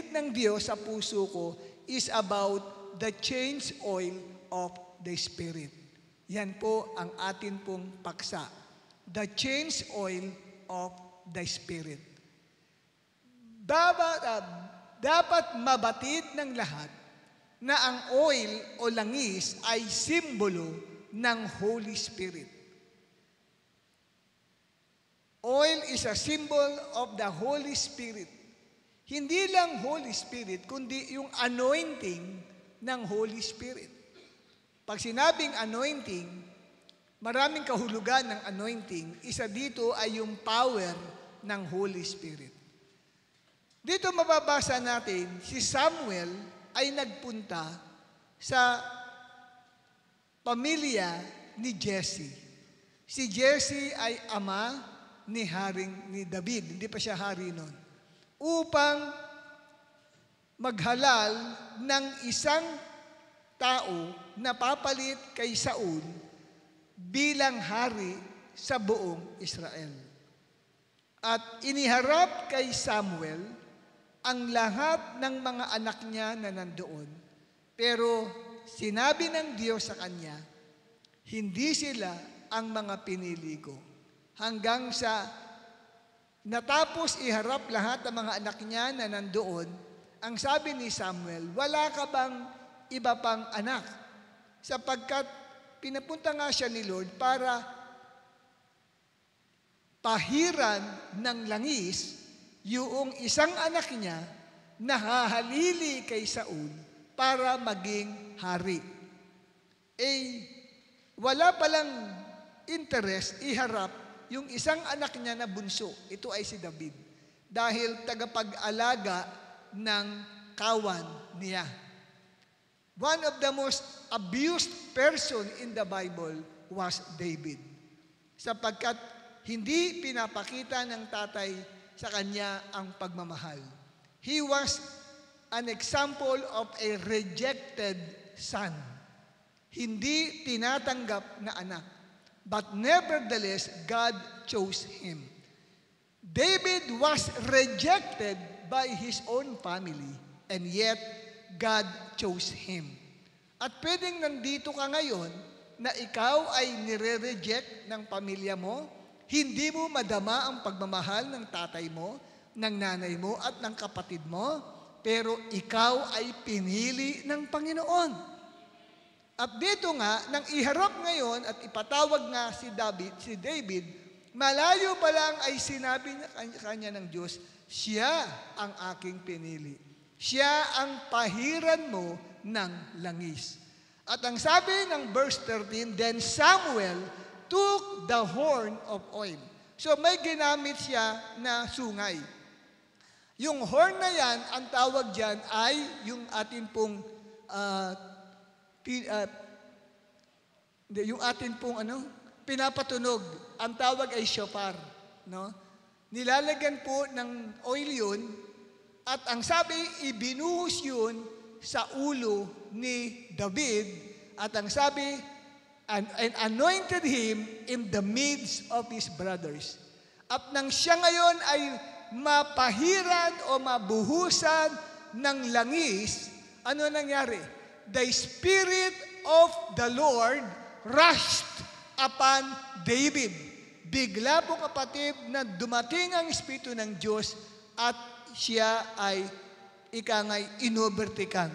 ginit ng Diyos sa puso ko is about the change oil of the Spirit. Yan po ang atin pong paksa. The change oil of the Spirit. Dapat mabatid ng lahat na ang oil o langis ay simbolo ng Holy Spirit. Oil is a symbol of the Holy Spirit. Hindi lang Holy Spirit, kundi yung anointing ng Holy Spirit. Pag sinabing anointing, maraming kahulugan ng anointing. Isa dito ay yung power ng Holy Spirit. Dito mababasa natin, si Samuel ay nagpunta sa pamilya ni Jesse. Si Jesse ay ama ni David, hindi pa siya hari noon, upang maghalal ng isang tao na papalit kay Saul bilang hari sa buong Israel. At iniharap kay Samuel ang lahat ng mga anak niya na nandoon. Pero sinabi ng Diyos sa kanya, hindi sila ang mga pinili ko. Hanggang sa natapos iharap lahat ng mga anak niya na nandoon, ang sabi ni Samuel, wala ka bang iba pang anak? Sapagkat pinapunta nga siya ni Lord para pahiran ng langis yung isang anak niya na hahalili kay Saul para maging hari. Wala palang interest iharap yung isang anak niya na bunso. Ito ay si David. Dahil tagapag-alaga ng kawan niya. One of the most abused person in the Bible was David. Sapagkat hindi pinapakita ng tatay sa kanya ang pagmamahal. He was an example of a rejected son. Hindi tinatanggap na anak. But nevertheless, God chose him. David was rejected by his own family, and yet God chose him. At pwedeng nandito ka ngayon na ikaw ay nire-reject ng pamilya mo, hindi mo madama ang pagmamahal ng tatay mo, ng nanay mo, at ng kapatid mo, pero ikaw ay pinili ng Panginoon. At dito nga, nang iharap ngayon at ipatawag nga si David, malayo pa lang ay sinabi niya kanya ng Diyos, siya ang aking pinili. Siya ang pahiran mo ng langis. At ang sabi ng verse 13, then Samuel took the horn of oil. So may ginamit siya na sungay. Yung horn na yan, ang tawag dyan ay yung atin pong yung atin pong pinapatunog. Ang tawag ay shofar. No? Nilalagyan po ng oil yun, at ang sabi, ibinuhos yun sa ulo ni David, at ang sabi, and anointed him in the midst of his brothers. At nang siya ngayon ay mapahiran o mabuhusan ng langis, ano nangyari? The Spirit of the Lord rushed upon David. Bigla po kapatid na dumating ang Espiritu ng Diyos at siya ay inovertikan.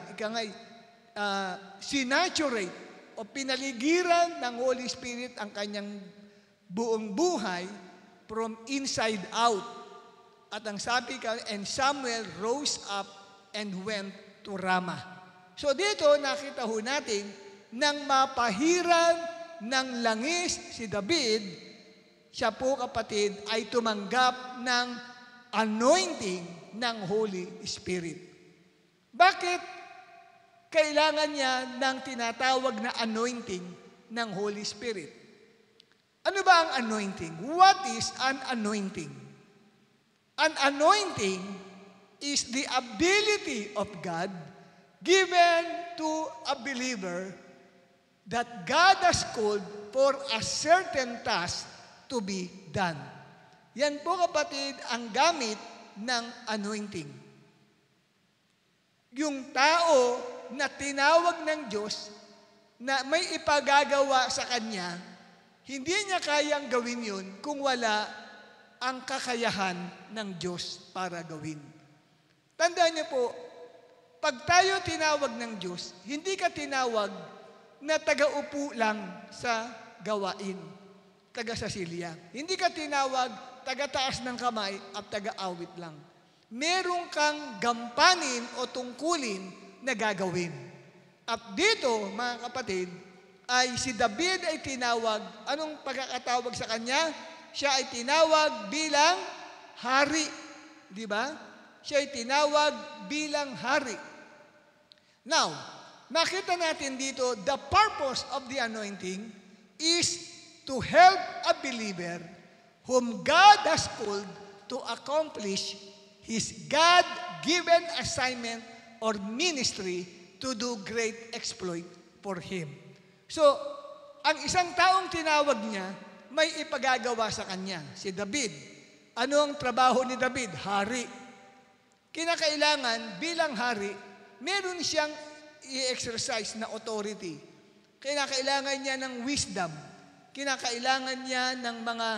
Sinaturate o pinaligiran ng Holy Spirit ang kanyang buong buhay from inside out. At ang sabi ka, and Samuel rose up and went to Ramah. So dito nakita ho natin, nang mapahiran ng langis si David, siya po kapatid ay tumanggap ng anointing ng Holy Spirit. Bakit kailangan niya ng tinatawag na anointing ng Holy Spirit? Ano ba ang anointing? What is an anointing? An anointing is the ability of God given to a believer that God has called for a certain task to be done. Yan po kapatid ang gamit ng anointing. Yung tao na tinawag ng Diyos na may ipagagawa sa kanya, hindi niya kayang gawin yun kung wala ang kakayahan ng Diyos para gawin. Tandaan niyo po, pag tayo tinawag ng Diyos, hindi ka tinawag na taga-upo lang sa gawain, taga-sasilya. Hindi ka tinawag taga-taas ng kamay at taga-awit lang. Meron kang gampanin o tungkulin na gagawin. At dito, mga kapatid, ay si David ay tinawag. Anong pagkakatawag sa kanya? Siya ay tinawag bilang hari. Di ba? Siya ay tinawag bilang hari. Now, nakita natin dito, the purpose of the anointing is to help a believer whom God has called to accomplish His God-given assignment or ministry to do great exploit for Him. So, ang isang taong tinawag niya, may ipagagawa sa kanya, si David. Ano ang trabaho ni David? Hari. Kinakailangan bilang hari, meron siyang i-exercise na authority. Kinakailangan niya ng wisdom. Kinakailangan niya ng mga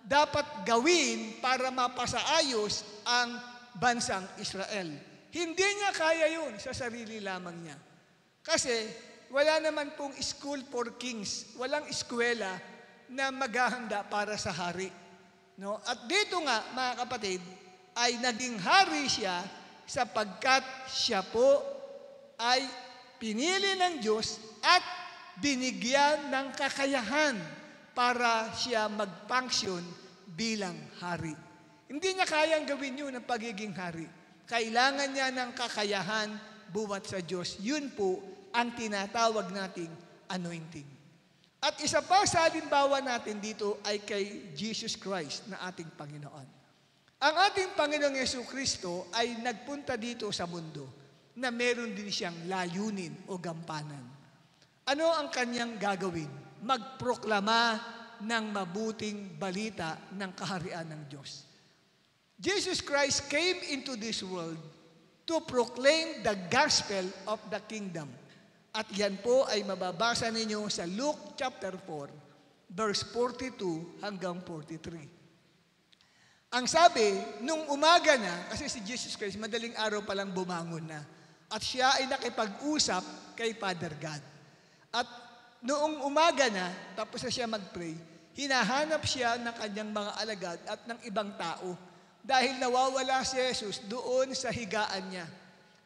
dapat gawin para mapasaayos ang bansang Israel. Hindi niya kaya yun sa sarili lamang niya. Kasi wala naman pong school for kings. Walang eskwela na maghahanda para sa hari. No? At dito nga, mga kapatid, ay naging hari siya sapagkat siya po ay pinili ng Diyos at binigyan ng kakayahan para siya mag-function bilang hari. Hindi niya kayang gawin yun ang pagiging hari. Kailangan niya ng kakayahan buwat sa Diyos. Yun po ang tinatawag nating anointing. At isa pa sa halimbawa natin dito ay kay Jesus Christ na ating Panginoon. Ang ating Panginoong Jesucristo ay nagpunta dito sa mundo na meron din siyang layunin o gampanan. Ano ang kanyang gagawin? Magproklama ng mabuting balita ng kaharian ng Diyos. Jesus Christ came into this world to proclaim the gospel of the kingdom. At yan po ay mababasa ninyo sa Luke chapter 4, verse 42 hanggang 43. Ang sabi, nung umaga na, kasi si Jesus Christ madaling araw pa lang bumangon na, at siya ay nakipag-usap kay Father God. At noong umaga na, tapos na siya mag-pray, hinahanap siya ng kanyang mga alagad at ng ibang tao dahil nawawala si Jesus doon sa higaan niya.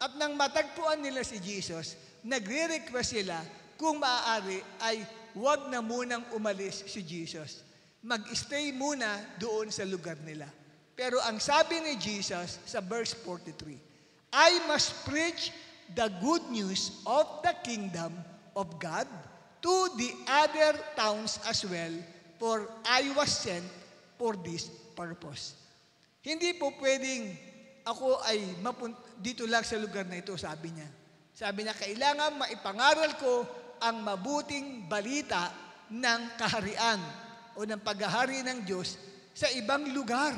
At nang matagpuan nila si Jesus, nagre-request sila kung maaari ay huwag na munang umalis si Jesus. Mag-stay muna doon sa lugar nila. Pero ang sabi ni Jesus sa verse 43, I must preach the good news of the kingdom of God to the other towns as well, for I was sent for this purpose. Hindi po pwedeng ako ay dito lang sa lugar na ito, sabi niya. Sabi niya, kailangan maipangaral ko ang mabuting balita ng kaharian o ng paghahari ng Diyos sa ibang lugar,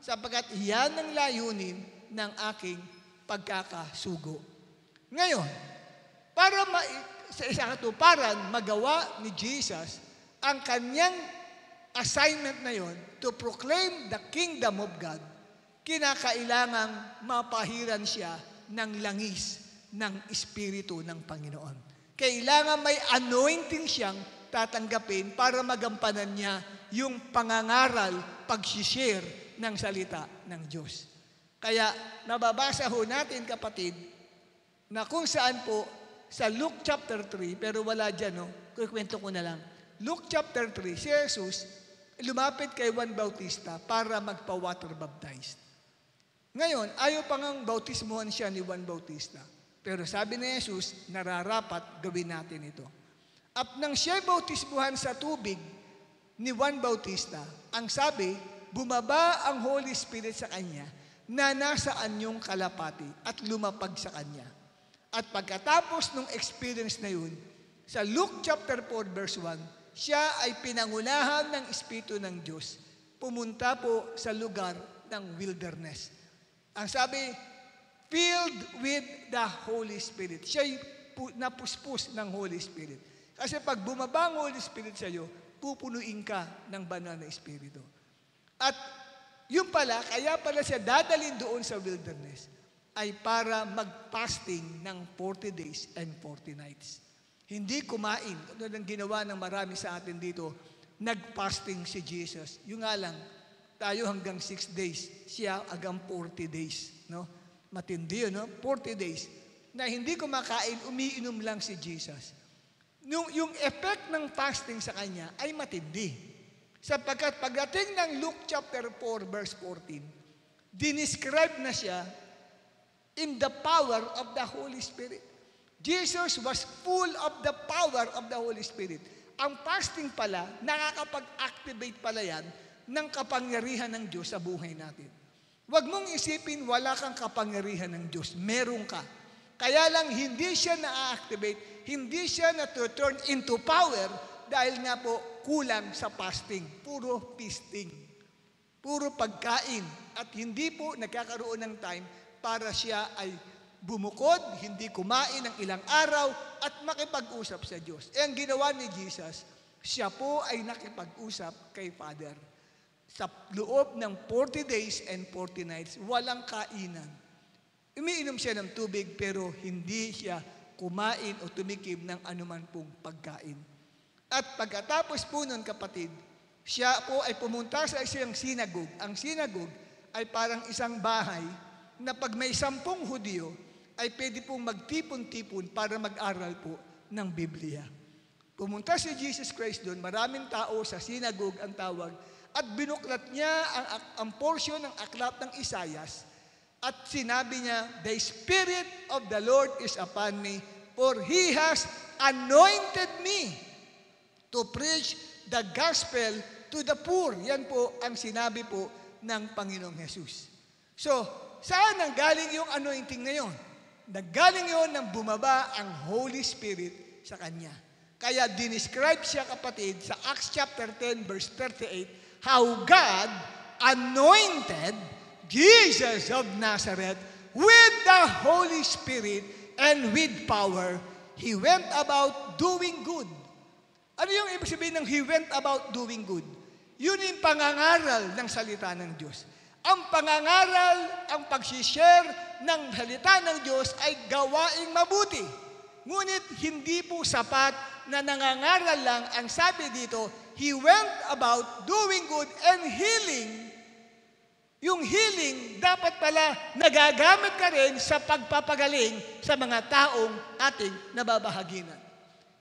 sapagkat iyan ang layunin ng aking pagkakasugo. Ngayon, para sa isang katuparan, magawa ni Jesus ang kanyang assignment na yon to proclaim the kingdom of God, kinakailangang mapahiran siya ng langis ng Espiritu ng Panginoon. Kailangan may anointing siyang tatanggapin para magampanan niya yung pangangaral, pag-share ng salita ng Diyos. Kaya nababasa ho natin, kapatid, na kung saan po sa Luke chapter 3, pero wala dyan, no? Kukwento ko na lang. Luke chapter 3, si Jesus lumapit kay Juan Bautista para magpa-water baptized. Ngayon, ayaw pa ngang bautismuhan siya ni Juan Bautista. Pero sabi ni Jesus, nararapat gawin natin ito. At nang siya bautismuhan sa tubig ni Juan Bautista, ang sabi, bumaba ang Holy Spirit sa kanya na nasa anyong kalapati at lumapag sa kanya. At pagkatapos ng experience na yun, sa Luke chapter 4 verse 1, siya ay pinangunahan ng Espiritu ng Diyos. Pumunta po sa lugar ng wilderness. Ang sabi, filled with the Holy Spirit. Siya'y napuspos ng Holy Spirit. Kasi pag bumaba ang Holy Spirit sa iyo, pupunuin ka ng banal na Espiritu. At yung pala, kaya pala siya dadalhin doon sa wilderness, ay para mag-fasting ng 40 days and 40 nights. Hindi kumain. Ano lang ginawa ng marami sa atin dito, nag-fasting si Jesus. Yung nga lang, tayo hanggang 6 days, siya hanggang 40 days. No? Matindi yun, no? 40 days. Na hindi kumakain, umiinom lang si Jesus. Yung effect ng fasting sa kanya ay matindi. Sapagkat pagdating ng Luke chapter 4, verse 14, dinescribe na siya in the power of the Holy Spirit. Jesus was full of the power of the Holy Spirit. Ang fasting pala, nakakapag-activate pala yan ng kapangyarihan ng Diyos sa buhay natin. Huwag mong isipin wala kang kapangyarihan ng Diyos. Meron ka. Kaya lang hindi siya na-activate, hindi siya na-turn into power dahil nga po kulang sa fasting. Puro feasting. Puro pagkain. At hindi po nagkakaroon ng time para siya ay bumukod, hindi kumain ng ilang araw, at makipag-usap sa Diyos. E ang ginawa ni Jesus, siya po ay nakipag-usap kay Father. Sa loob ng 40 days and 40 nights, walang kainan. Umiinom siya ng tubig pero hindi siya kumain o tumikim ng anuman pong pagkain. At pagkatapos po nun, kapatid, siya po ay pumunta sa isang sinagog. Ang sinagog ay parang isang bahay na pag may 10 Hudyo, ay pwede pong magtipon-tipon para mag-aral po ng Biblia. Pumunta si Jesus Christ doon, maraming tao sa sinagog ang tawag, at binuklat niya ang portion ng aklat ng Isaias, at sinabi niya, "The Spirit of the Lord is upon me, for He has anointed me to preach the gospel to the poor." Yan po ang sinabi po ng Panginoong Jesus. So, saan nanggaling yung anointing na yun? Nanggaling yun nang bumaba ang Holy Spirit sa kanya. Kaya dinescribe siya, kapatid, sa Acts chapter 10 verse 38, how God anointed Jesus of Nazareth with the Holy Spirit and with power. He went about doing good. Ano yung ibig sabihin ng he went about doing good? Yun yung pangangaral ng salita ng Diyos. Ang pangangaral, ang pag-share ng salita ng Diyos ay gawaing mabuti. Ngunit hindi po sapat na nangangaral lang. Ang sabi dito, he went about doing good and healing. Yung healing, dapat pala nagagamit ka rin sa pagpapagaling sa mga taong ating nababahaginan.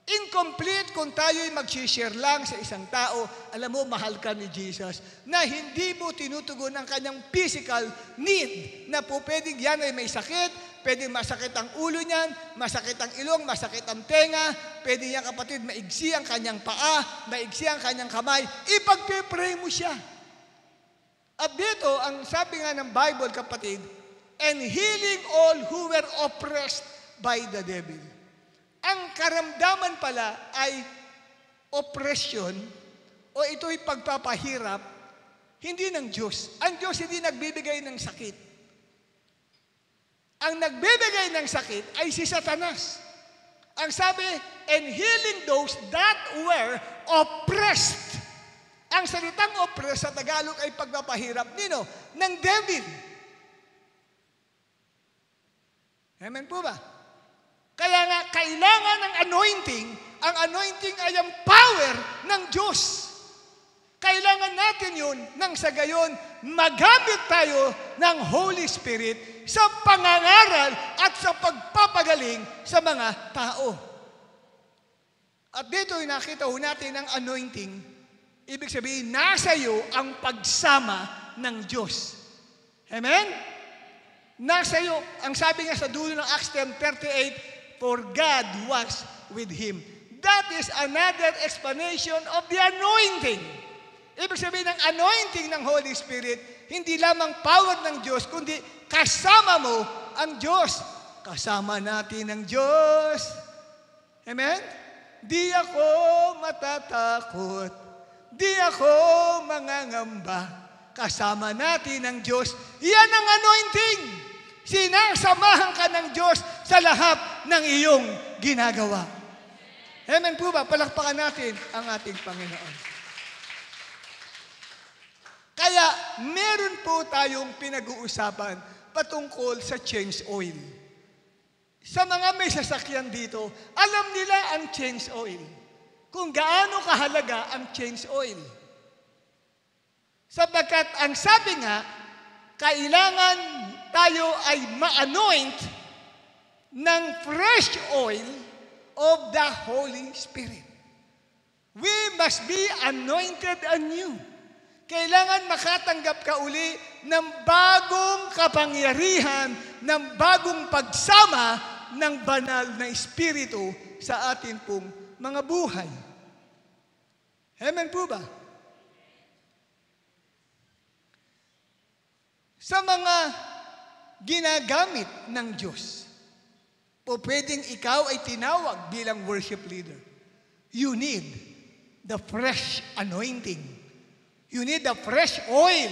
Incomplete kung tayo'y mag-share lang sa isang tao, alam mo, mahal ka ni Jesus, na hindi mo tinutugon ang kanyang physical need, na po pwedeng yan ay may sakit, pwedeng masakit ang ulo niyan, masakit ang ilong, masakit ang tenga, pwedeng yan, kapatid, maigsi ang kanyang paa, maigsi ang kanyang kamay, ipagpe-pray mo siya. At dito, ang sabi nga ng Bible, kapatid, and healing all who were oppressed by the devil. Ang karamdaman pala ay oppression o ito'y pagpapahirap, hindi ng Diyos. Ang Diyos hindi nagbibigay ng sakit. Ang nagbibigay ng sakit ay si Satanas. Ang sabi, and healing those that were oppressed. Ang salitang oppressed sa Tagalog ay pagpapahirap. Nino? Ng devil. Amen po ba? Kaya nga, kailangan ng anointing. Ang anointing ay ang power ng Diyos. Kailangan natin yun nang sa gayon, magamit tayo ng Holy Spirit sa pangangaral at sa pagpapagaling sa mga tao. At dito, nakita ho natin ang anointing. Ibig sabihin, nasa iyo ang pagsama ng Diyos. Amen? Nasa iyo, ang sabi nga sa dulo ng Acts 10:38, for God was with him. That is another explanation of the anointing. Ibig sabihin ng anointing ng Holy Spirit, hindi lamang power ng Diyos, kundi kasama mo ang Diyos. Kasama natin ang Diyos. Amen? Di ako matatakot. Di ako mangangamba. Kasama natin ang Diyos. Yan ang anointing. Sinasamahan ka ng Diyos sa lahat ng iyong ginagawa. Amen po ba? Palakpakan natin ang ating Panginoon. Kaya meron po tayong pinag-uusapan patungkol sa change oil. Sa mga may sasakyan dito, alam nila ang change oil. Kung gaano kahalaga ang change oil. Sapagkat ang sabi nga, kailangan tayo ay ma-anoint ng fresh oil of the Holy Spirit. We must be anointed anew. Kailangan makatanggap ka uli ng bagong kapangyarihan, ng bagong pagsama ng banal na Espiritu sa atin pong mga buhay. Amen po ba? Sa mga ginagamit ng Diyos, o pwedeng ikaw ay tinawag bilang worship leader, you need the fresh anointing. You need the fresh oil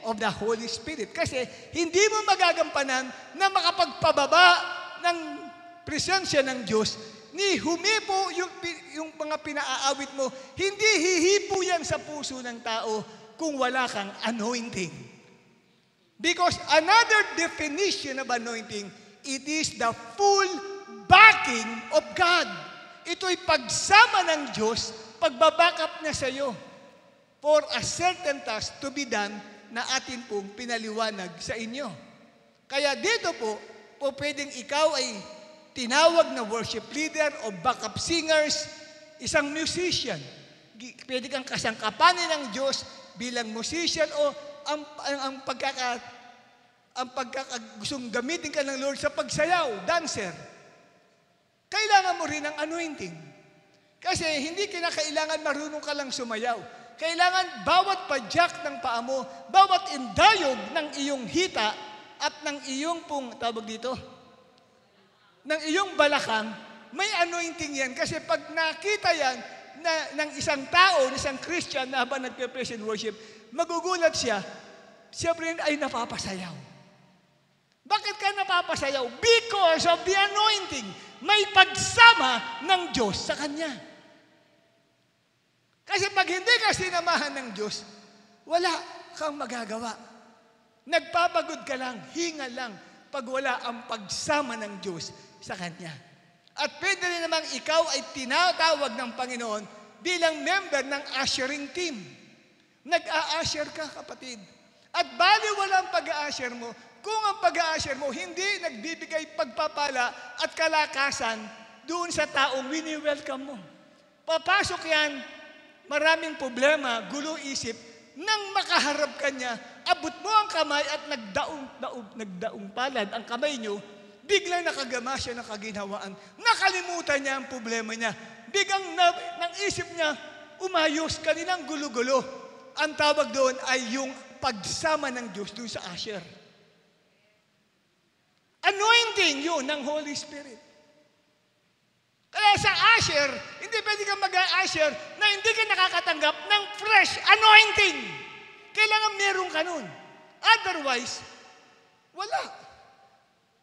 of the Holy Spirit. Kasi hindi mo magagampanan na makapagpababa ng presensya ng Diyos, ni humipo yung mga pinaaawit mo, hindi hihipo yan sa puso ng tao kung wala kang anointing. Because another definition of anointing, it is the full backing of God. Ito'y pagsama ng Diyos, pagbabackup niya sa iyo for a certain task to be done na atin pong pinaliwanag sa inyo. Kaya dito po pwedeng ikaw ay tinawag na worship leader o backup singers, isang musician. Pwede kang kasangkapanin ng Diyos bilang musician o ang gustong gamitin ka ng Lord sa pagsayaw, dancer. Kailangan mo rin ng anointing. Kasi hindi kinakailangan marunong ka lang sumayaw. Kailangan bawat padyak ng paa mo, bawat indayog ng iyong hita at ng iyong tawag dito, ng iyong balakang, may anointing yan. Kasi pag nakita yan ng isang tao, isang Christian na habang nagpe-praise and worship, magugulat siya, siyempre ay napapasayaw. Bakit ka napapasayaw? Because of the anointing. May pagsama ng Diyos sa kanya. Kasi pag hindi ka sinamahan ng Diyos, wala kang magagawa. Nagpapagod ka lang, hinga lang, pag wala ang pagsama ng Diyos sa Kanya. At pwede rin namang ikaw ay tinatawag ng Panginoon bilang member ng ushering team. Nag-a-usher ka, kapatid. At bali walang pag-a-usher mo, kung ang pag-a-usher mo hindi nagbibigay pagpapala at kalakasan doon sa taong wini-welcome mo. Papasok yan, maraming problema, gulo isip, nang makaharap ka niya, abot mo ang kamay at nagdaong palad ang kamay niyo, biglang nakagama siya ng kaginhawaan. Nakalimutan niya ang problema niya. Biglang nang isip niya, umayos, kaninang gulo-gulo. Ang tawag doon ay yung pagsama ng Diyos doon sa usher. Anointing yun ng Holy Spirit. Kaya sa usher, hindi pwede kang mag-usher na hindi ka nakakatanggap ng fresh anointing. Kailangan meron ka nun. Otherwise, wala.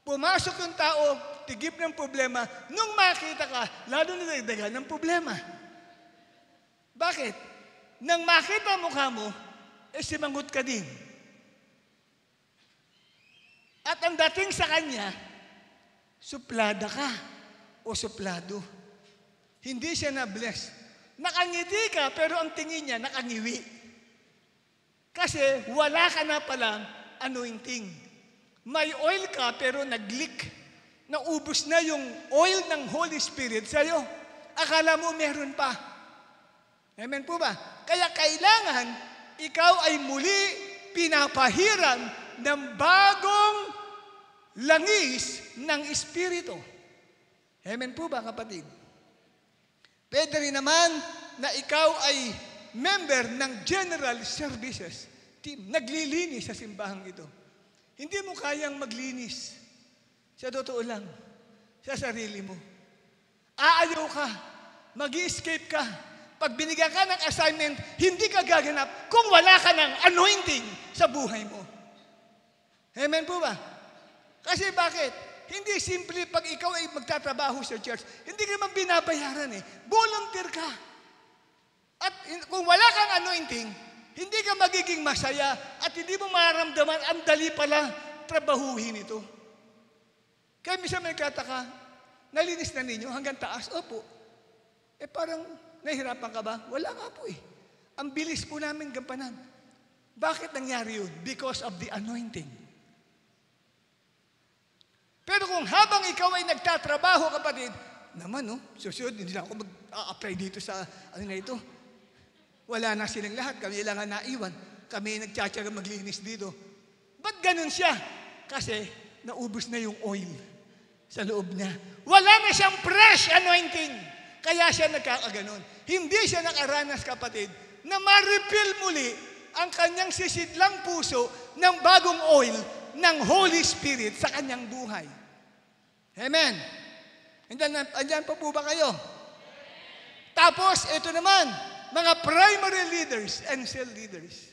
Pumasok yung tao, tigip ng problema, nung makita ka, lalo nilagdagan ng problema. Bakit? Nang makita ang mukha mo, simangot ka din. At ang dating sa kanya, suplada ka o suplado. Hindi siya na-bless. Nakangiti ka, pero ang tingin niya, nakangiwi. Kasi wala ka na palang anointing. May oil ka, pero nag-leak. Naubos na yung oil ng Holy Spirit sa'yo. Akala mo meron pa. Amen po ba? Kaya kailangan, ikaw ay muli pinapahiram ng bagong langis ng Espiritu. Amen po ba, kapatid? Pwede rin naman na ikaw ay member ng General Services Team. Naglilinis sa simbahang ito. Hindi mo kayang maglinis. Sa totoo lang. Sa sarili mo. Aayaw ka. Mag-escape ka. Pag binigyan ka ng assignment, hindi ka gaganap kung wala ka ng anointing sa buhay mo. Amen po ba? Kasi bakit? Hindi simple pag ikaw ay magtatrabaho sa church, hindi ka naman binabayaran eh. Volunteer ka. At kung wala kang anointing, hindi ka magiging masaya at hindi mo mararamdaman ang dali pala trabahuhin ito. Kaya minsan may nagtataka, nalinis na ninyo hanggang taas? Opo. Parang nahihirapan ka ba? Wala nga po eh. Ang bilis po namin gampanan. Bakit nangyari yun? Because of the anointing. Pero kung habang ikaw ay nagtatrabaho, kapatid, naman susunod, hindi na ako mag-apply dito sa na ito. Wala na silang lahat, kami lang ang naiwan. Kami nagtsatsaga maglinis dito. Ba't ganun siya? Kasi naubos na yung oil sa loob niya. Wala na siyang fresh anointing. Kaya siya nagkakaganon. Hindi siya nakaranas, kapatid, na ma-refill muli ang kanyang sisidlang puso ng bagong oil ng Holy Spirit sa kanyang buhay. Amen. Andyan pa po ba kayo? Tapos, ito naman, mga primary leaders and cell leaders.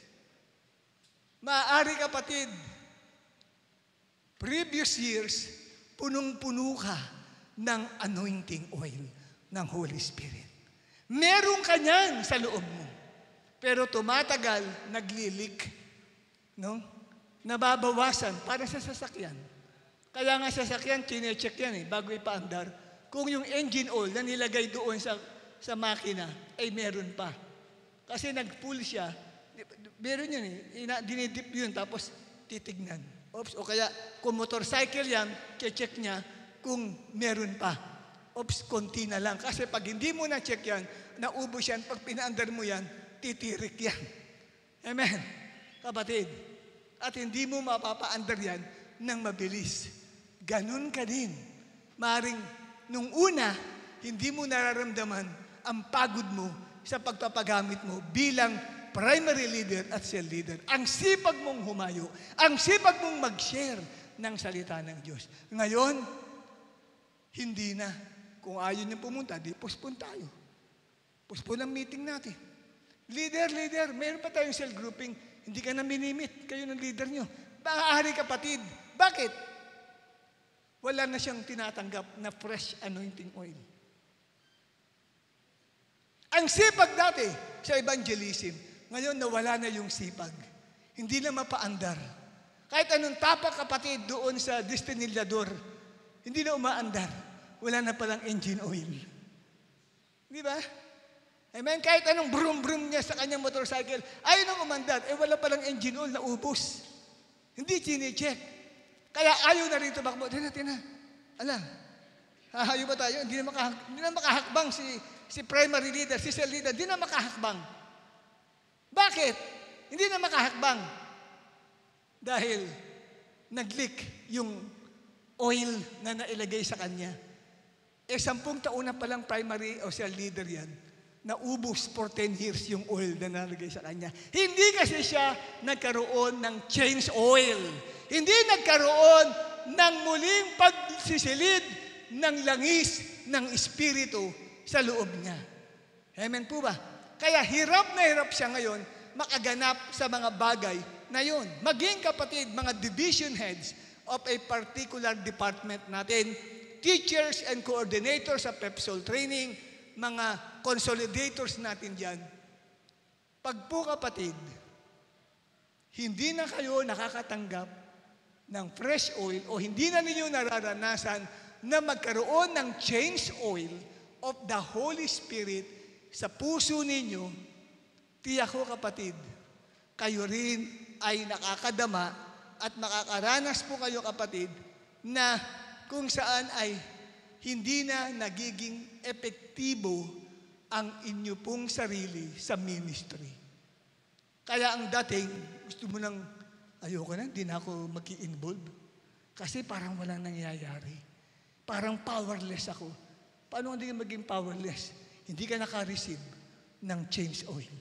Maaari, kapatid, previous years, punong-puno ka ng anointing oil ng Holy Spirit. Meron ka niyan sa loob mo. Pero tumatagal, naglilik. No? Nababawasan para sa sasakyan. Kaya nga sasakyan, chinecheck yan bago ipaandar. Kung yung engine oil na nilagay doon sa makina, ay meron pa. Kasi nag-pull siya, meron yun dinidip yun, tapos titignan. Oops, o kaya kung motorcycle yan, check niya kung meron pa. Oops, konti na lang. Kasi pag hindi mo na-check yan, naubos yan, pag pinaandar mo yan, titirik yan. Amen. Kapatid, at hindi mo mapapaandar yan ng mabilis. Ganun ka din. Maring nung una, hindi mo nararamdaman ang pagod mo sa pagpapagamit mo bilang primary leader at cell leader. Ang sipag mong humayo, ang sipag mong mag-share ng salita ng Diyos. Ngayon, hindi na. Kung ayaw niyo pumunta, di postpone tayo. Postpone ang meeting natin. Leader, mayroon pa tayong cell grouping. Hindi ka na minimit. Kayo ng leader nyo. Maaari, kapatid. Bakit? Wala na siyang tinatanggap na fresh anointing oil. Ang sipag dati sa evangelism, ngayon nawala na yung sipag. Hindi na mapaandar. Kahit anong tapak, kapatid, doon sa destinillador, hindi na umaandar. Wala na palang engine oil. Di ba? Amen? Kahit anong brum-brum niya sa kanyang motorcycle, ayaw nang umandar. Wala palang engine oil, naubos. Hindi chine-check. Kaya ayaw na rin tumakbo. Tina. Alam, hahayo ba tayo? Hindi na makahakbang si primary leader, si cell leader, hindi na makahakbang. Bakit? Hindi na makahakbang. Dahil nag-leak yung oil na nailagay sa kanya. 10 taon na palang primary o cell leader yan, naubos for 10 years yung oil na nalagay sa kanya. Hindi kasi siya nagkaroon ng change oil. Hindi nagkaroon ng muling pagsisilid ng langis ng Espiritu sa loob niya. Amen po ba? Kaya hirap na hirap siya ngayon makaganap sa mga bagay na yun. Maging, kapatid, mga division heads of a particular department natin, teachers and coordinators sa PEPSOL training, mga consolidators natin dyan. Pag po, kapatid, hindi na kayo nakakatanggap ng fresh oil o hindi na ninyo nararanasan na magkaroon ng change oil of the Holy Spirit sa puso ninyo, tiyak ko, kapatid, kayo rin ay nakakadama at makakaranas po kayo, kapatid, na kung saan ay hindi na nagiging epektibo ang inyo pong sarili sa ministry. Kaya ang dating, gusto mo nang, ayoko na, hindi na ako mag-i-involve. Kasi parang walang nangyayari. Parang powerless ako. Paano hindi ka maging powerless? Hindi ka naka-receive ng change oil.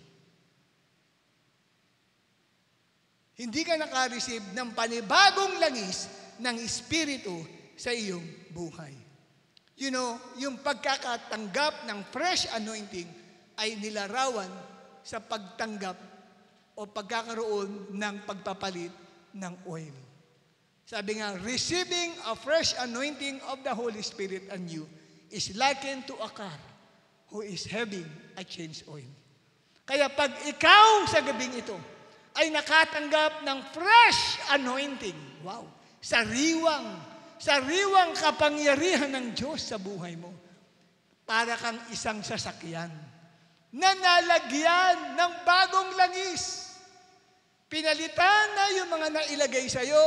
Hindi ka naka-receive ng panibagong langis ng Espiritu sa iyong buhay. You know, yung pagkakatanggap ng fresh anointing ay nilarawan sa pagtanggap o pagkakaroon ng pagpapalit ng oil. Sabi nga, receiving a fresh anointing of the Holy Spirit anew is likened to a car who is having a change oil. Kaya pag ikaw sa gabing ito ay nakatanggap ng fresh anointing, wow, sariwang kapangyarihan ng Diyos sa buhay mo, para kang isang sasakyan na nalagyan ng bagong langis. Pinalitan na yung mga nailagay sa iyo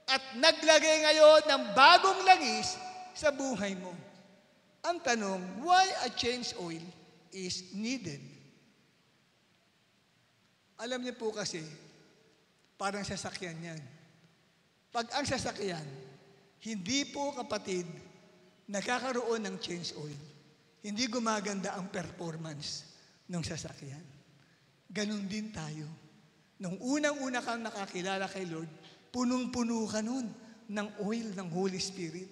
at naglagay ngayon ng bagong langis sa buhay mo. Ang tanong, why a change oil is needed? Alam niyo po kasi, parang sasakyan yan. Pag ang sasakyan, hindi po kapatid, nagkakaroon ng change oil, hindi gumaganda ang performance ng sasakyan. Ganon din tayo. Nung unang-una kang nakakilala kay Lord, punong-puno ka nun ng oil ng Holy Spirit.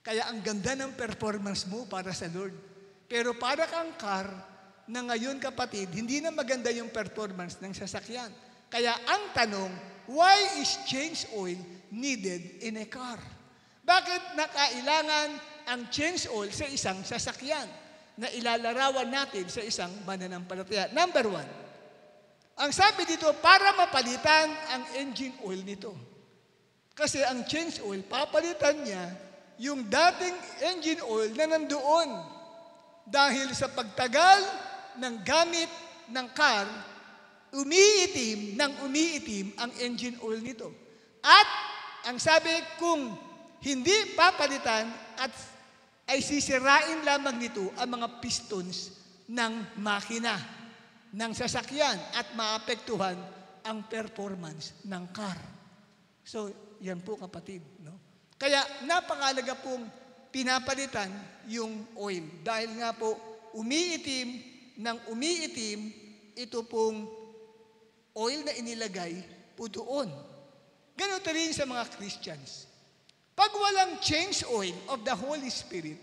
Kaya ang ganda ng performance mo para sa Lord. Pero para kang car na ngayon kapatid, hindi na maganda yung performance ng sasakyan. Kaya ang tanong, why is change oil needed in a car? Bakit nakailangan ang change oil sa isang sasakyan na ilalarawan natin sa isang mananampalataya? Number 1, ang sabi dito, para mapalitan ang engine oil nito. Kasi ang change oil, papalitan niya yung dating engine oil na nandoon. Dahil sa pagtagal ng gamit ng car, umiitim ang engine oil nito. At ang sabi, kung hindi papalitan at ay sisirain lamang nito ang mga pistons ng makina, ng sasakyan at maapektuhan ang performance ng car. So, yan po kapatid. No? Kaya napakalaga pong pinapalitan yung oil. Dahil nga po, umiitim, ito pong oil na inilagay po doon. Ganun rin sa mga Christians. Pag walang change oil of the Holy Spirit,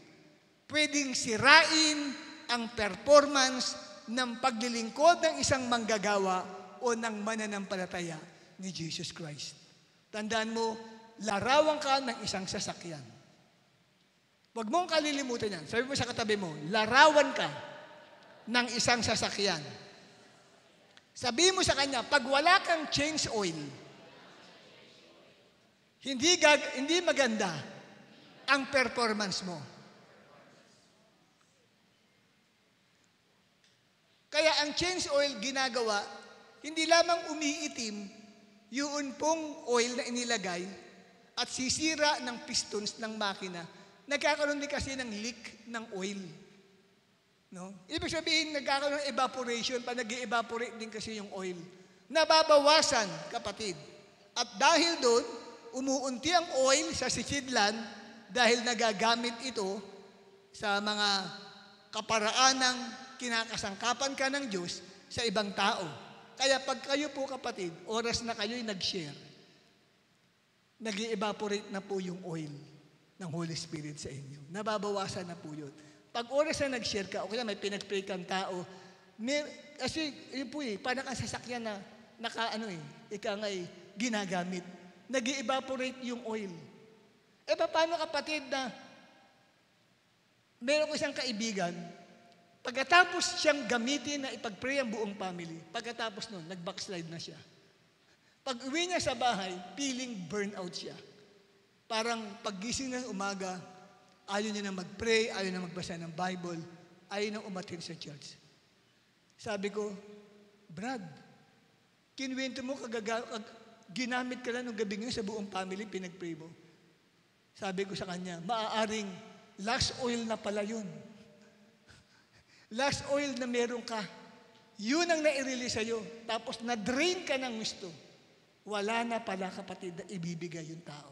pwedeng sirain ang performance ng paglilingkod ng isang manggagawa o ng mananampalataya ni Jesus Christ. Tandaan mo, larawan ka ng isang sasakyan. Huwag mong kalilimutan yan. Sabi mo sa katabi mo, larawan ka ng isang sasakyan. Sabi mo sa kanya, pag wala kang change oil, hindi maganda ang performance mo. Kaya ang change oil ginagawa, hindi lamang umiitim yun pong oil na inilagay at sisira ng pistons ng makina. Nagkakaroon din kasi ng leak ng oil. No? Ibig sabihin, nagkakaroon ng evaporation, pa nag-evaporate din kasi yung oil. Nababawasan, kapatid. At dahil doon, umuunti ang oil sa sisidlan dahil nagagamit ito sa mga kaparaanang kinakasangkapan ka ng Diyos sa ibang tao. Kaya pag kayo po kapatid, oras na kayo'y nag-share, nag-evaporate na po yung oil ng Holy Spirit sa inyo. Nababawasan na po yun. Pag oras na nag-share ka, o kaya may pinag-pray kang tao, kasi yun po parang ang sasakyan na ginagamit. Nag-evaporate yung oil. Paano kapatid na meron ko isang kaibigan, pagkatapos siyang gamitin na ipag-pray ang buong family, pagkatapos nun, nag-backslide na siya. Pag uwi niya sa bahay, feeling burnout siya. Parang paggising ng umaga, ayaw niya na mag-pray, ayaw na magbasa ng Bible, ayaw na umattend sa church. Sabi ko, Brad, kinwento mo, ginamit ka lang ng gabi ngayon sa buong family, pinag-pray mo. Sabi ko sa kanya, maaaring last oil na pala yun. Last oil na meron ka, yun ang nai-release sa'yo. Tapos na-drain ka ng gusto. Wala na pala kapatid na ibibigay yung tao.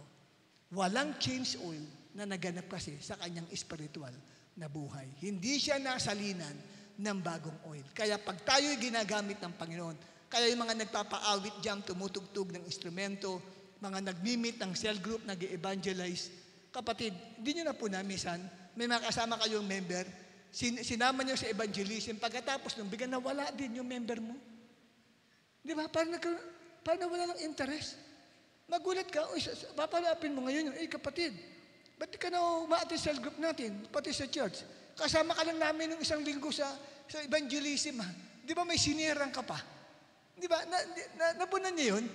Walang change oil na naganap kasi sa kanyang spiritual na buhay. Hindi siya nasalinan ng bagong oil. Kaya pag tayo'y ginagamit ng Panginoon, kaya yung mga nagpapaawit dyan, tumutugtog ng instrumento, mga nag-meet ng cell group, nag-evangelize, kapatid, hindi nyo na po namisan, may mga kasama kayong member, sinama niyo sa evangelism, pagkatapos nung bigyan na wala din yung member mo. Di ba? Parang wala ng interest. Magulat ka, uy, papalapin mo ngayon, kapatid, ba't ka na umaattend sa group natin, pati sa church? Kasama ka lang namin ng isang linggo sa evangelism, ha? Di ba may sinirang ka pa? Di ba? Napunan niya yun?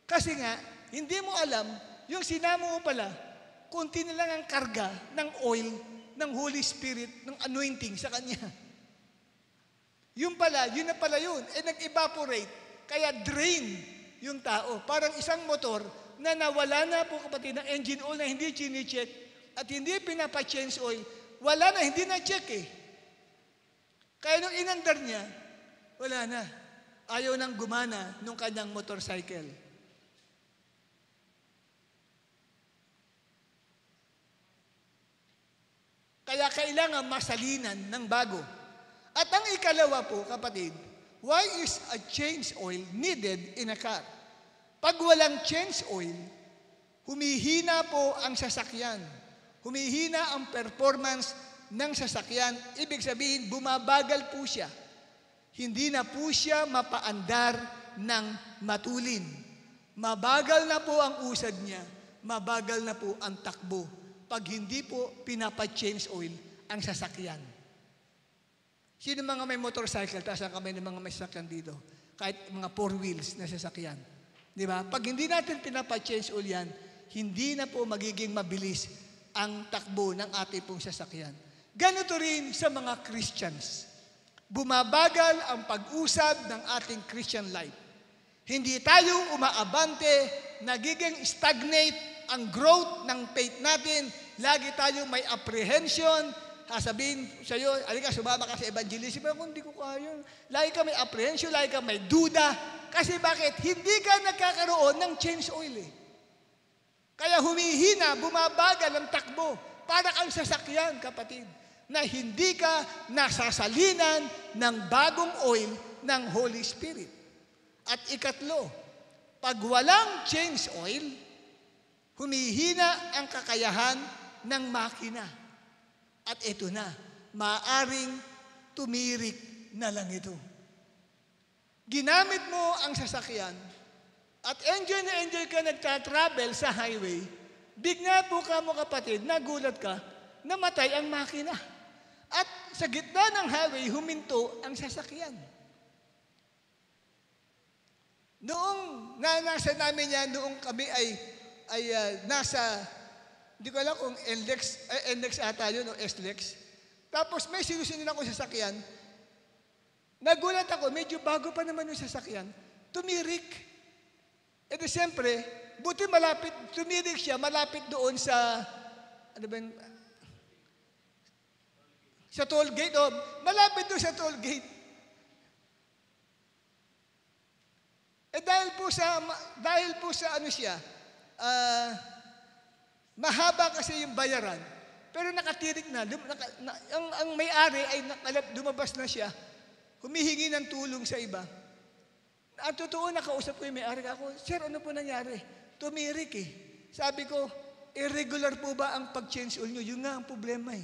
Kasi nga, hindi mo alam, yung sinama mo pala, kunti na lang ang karga ng oil, ng Holy Spirit, ng anointing sa kanya. Yun pala, yun na pala yun. Nag-evaporate, kaya drain yung tao. Parang isang motor na nawala na po kapatid ng engine oil na hindi chine-check at hindi pinapa-change oil, wala na, hindi na-check eh. Kaya nung inandar niya, wala na. Ayaw nang gumana nung kanyang motorcycle. Kaya kailangan masalinan ng bago. At ang ikalawa po, kapatid, why is a change oil needed in a car? Pag walang change oil, humihina po ang sasakyan. Humihina ang performance ng sasakyan. Ibig sabihin, bumabagal po siya. Hindi na po siya mapaandar ng matulin. Mabagal na po ang usad niya. Mabagal na po ang takbo. Pag hindi po pinapa-change oil ang sasakyan. Sino mga may motorcycle? Taas ang kamay ng mga may sasakyan dito. Kahit mga 4 wheels na sasakyan. Di ba? Pag hindi natin pinapa-change oil yan, hindi na po magiging mabilis ang takbo ng ating pong sasakyan. Ganito rin sa mga Christians. Bumabagal ang pag-usad ng ating Christian life. Hindi tayo umaabante, nagiging stagnate ang growth ng faith natin. Lagi tayong may apprehension. Sasabihin sa iyo, alika, sumama ka sa evangelism. Pero kung hindi ko kaya, lagi ka may apprehension, lagi ka may duda. Kasi bakit? Hindi ka nagkakaroon ng change oil eh. Kaya humihina, bumabagal ang takbo. Para kang sasakyan, kapatid, na hindi ka nasasalinan ng bagong oil ng Holy Spirit. At ikatlo, pag walang change oil, humihina ang kakayahan ng makina. At ito na, maaaring tumirik na lang ito. Ginamit mo ang sasakyan at enjoy na enjoy ka nagtatravel sa highway, bigla po ka mo kapatid, nagulat ka, namatay ang makina. At sa gitna ng highway, huminto ang sasakyan. Noong nasa namin yan, noong kami ay nasa, hindi ko alam kung NLEX ata yun o SLEX. Tapos may sinusunod ako sa sasakyan. Nagulat ako, medyo bago pa naman yung sasakyan. Tumirik. E di siyempre, buti malapit, tumirik siya, malapit doon sa, ano ba yun? Sa toll gate, malapit doon sa toll gate. Dahil po sa ano siya, mahaba kasi yung bayaran, pero nakatirik na. Ang may-ari ay lumabas na siya, humihingi ng tulong sa iba. At totoo, nakausap ko yung may-ari ako, Sir, ano po nangyari? Tumirik eh. Sabi ko, irregular po ba ang pag-change oil nyo? Yun nga ang problema eh.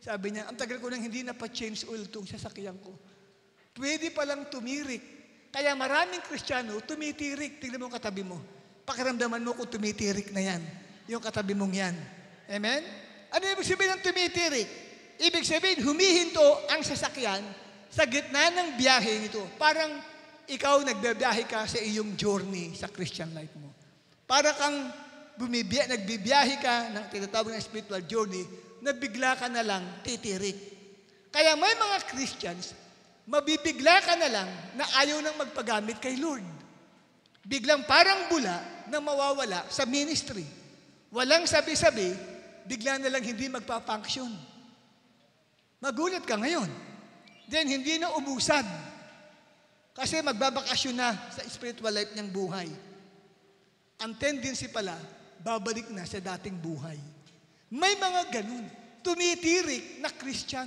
Sabi niya, ang tagal ko nang hindi na pa-change oil itong sasakyan ko. Pwede palang tumirik. Kaya maraming Kristiyano, tumitirik. Tingnan mo ang katabi mo. Pakiramdaman mo kung tumitirik na yan. Yung katabi mong yan. Amen? Ano ibig sabihin ng tumitirik? Ibig sabihin, humihinto ang sasakyan sa gitna ng biyahe nito. Parang ikaw nagbibiyahe ka sa iyong journey sa Christian life mo. Para kang nagbibiyahe ka ng tinatawag na spiritual journey, na bigla ka na lang titirik. Kaya may mga Christians, mabibigla ka na lang na ayaw nang magpagamit kay Lord. Biglang parang bula na mawawala sa ministry. Walang sabi-sabi, bigla na lang hindi magpa-function. Magulat ka ngayon. Then hindi na umusad. Kasi magbabakasyon na sa spiritual life niyang buhay. Ang tendency pala, babalik na sa dating buhay. May mga ganun, tumitirik na Christian.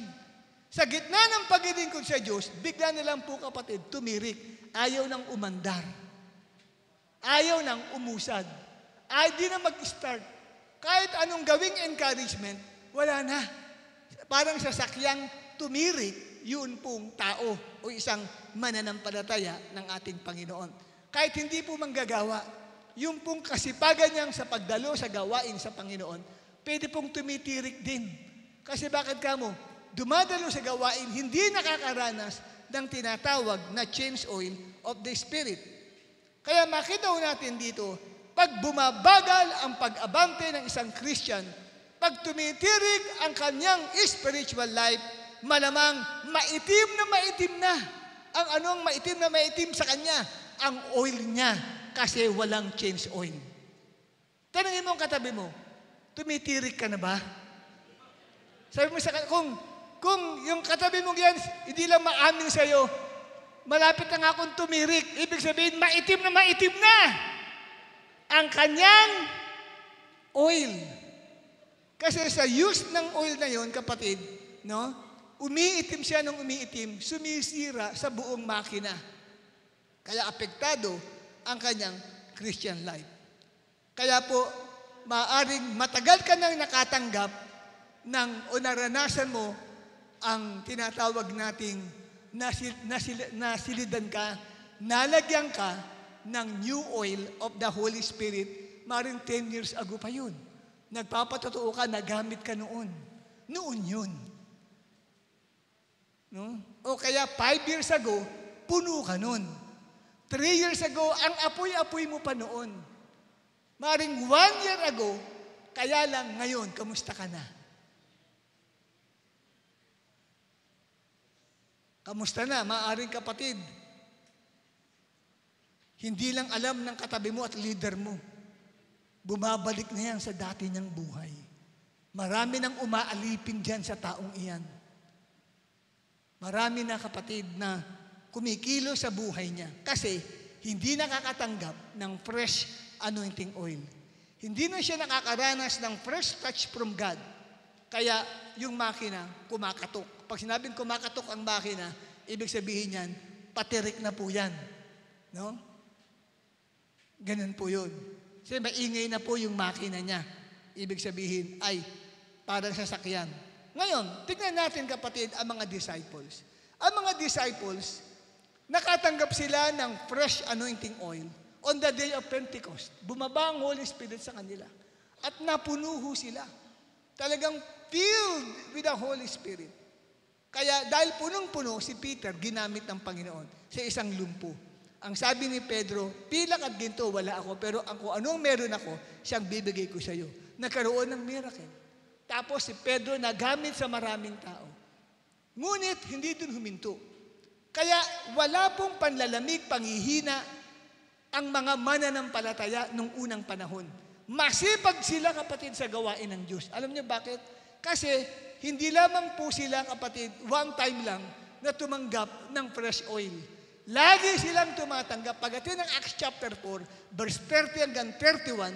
Sa gitna ng paglilingkod sa Diyos, bigla na lang po kapatid, tumirik. Ayaw nang umandar. Ayaw nang umusad. Ayaw di na mag-start. Kahit anong gawing encouragement, wala na. Parang sasakyang tumirik, yun pong tao o isang mananampalataya ng ating Panginoon. Kahit hindi po manggagawa, yung pong kasipagan niyang sa pagdalo sa gawain sa Panginoon, pwede pong tumitirik din. Kasi bakit kamo? Dumadalo sa gawain, hindi nakakaranas ng tinatawag na change oil of the Spirit. Kaya makita natin dito, pag bumabagal ang pag-abante ng isang Christian, pag tumitirik ang kanyang spiritual life, malamang maitim na. Ang anong maitim na maitim sa kanya? Ang oil niya, kasi walang change oil. Tanungin mo ang katabi mo, tumitirik ka na ba? Sabi mo sa kung yung katabi mong yan, hindi lang maamin sa'yo, malapit na nga akong tumirik. Ibig sabihin, maitim na ang kanyang oil. Kasi sa use ng oil na yon, kapatid, no? Umiitim siya ng umiitim, sumisira sa buong makina. Kaya apektado ang kanyang Christian life. Kaya po, maaring matagal ka nang nakatanggap o naranasan mo ang tinatawag nating nasilidan ka, nalagyan ka ng new oil of the Holy Spirit, maring 10 years ago pa yun. Nagpapatotoo ka, nagamit ka noon. Noon yun. No? O kaya 5 years ago, puno ka noon. 3 years ago, ang apoy-apoy mo pa noon. Maring 1 year ago, kaya lang ngayon, kamusta ka na? Kamusta na, maaring kapatid? Hindi lang alam ng katabi mo at leader mo. Bumabalik na yan sa dati niyang buhay. Marami nang umaalipin dyan sa taong iyan. Marami na kapatid na kumikilo sa buhay niya kasi hindi nakakatanggap ng fresh anointing oil. Hindi na siya nakakaranas ng fresh touch from God. Kaya yung makina kumakatok. Pag sinabing kumakatok ang makina, ibig sabihin yan, patirik na po yan. No? Ganun po yun. Kasi maingay na po yung makina niya. Ibig sabihin ay parang sasakyan. Ngayon, tignan natin kapatid ang mga disciples. Ang mga disciples, nakatanggap sila ng fresh anointing oil on the day of Pentecost. Bumaba ang Holy Spirit sa kanila. At napuno sila. Talagang filled with the Holy Spirit. Kaya dahil punong-puno, si Peter ginamit ng Panginoon sa isang lumpo. Ang sabi ni Pedro, pilak at ginto wala ako, pero kung anong meron ako, siyang bibigay ko sa iyo. Nagkaroon ng miracle. Tapos si Pedro nagamit sa maraming tao. Ngunit hindi dun huminto. Kaya wala pong panlalamig, panghihina ang mga mananampalataya nung unang panahon. Masipag sila kapatid sa gawain ng Diyos. Alam niyo bakit? Kasi hindi lamang po sila kapatid, one time lang na tumanggap ng fresh oil. Lagi silang tumatanggap. Pagdating ng Acts chapter 4, verse 30 hanggang 31,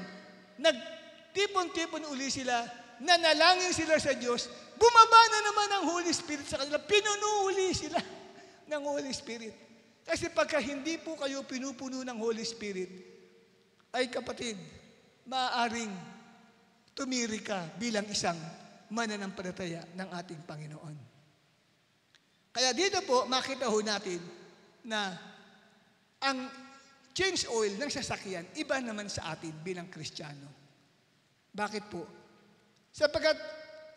nagtipon-tipon uli sila, nanalangin sila sa Diyos, bumaba na naman ang Holy Spirit sa kanila, pinuno uli sila ng Holy Spirit. Kasi pagka hindi po kayo pinupuno ng Holy Spirit, ay kapatid, maaaring tumiri ka bilang isang mananampalataya ng ating Panginoon. Kaya dito po, makita ho natin na ang change oil ng sasakyan, iba naman sa atin bilang Kristiyano. Bakit po? Sapagkat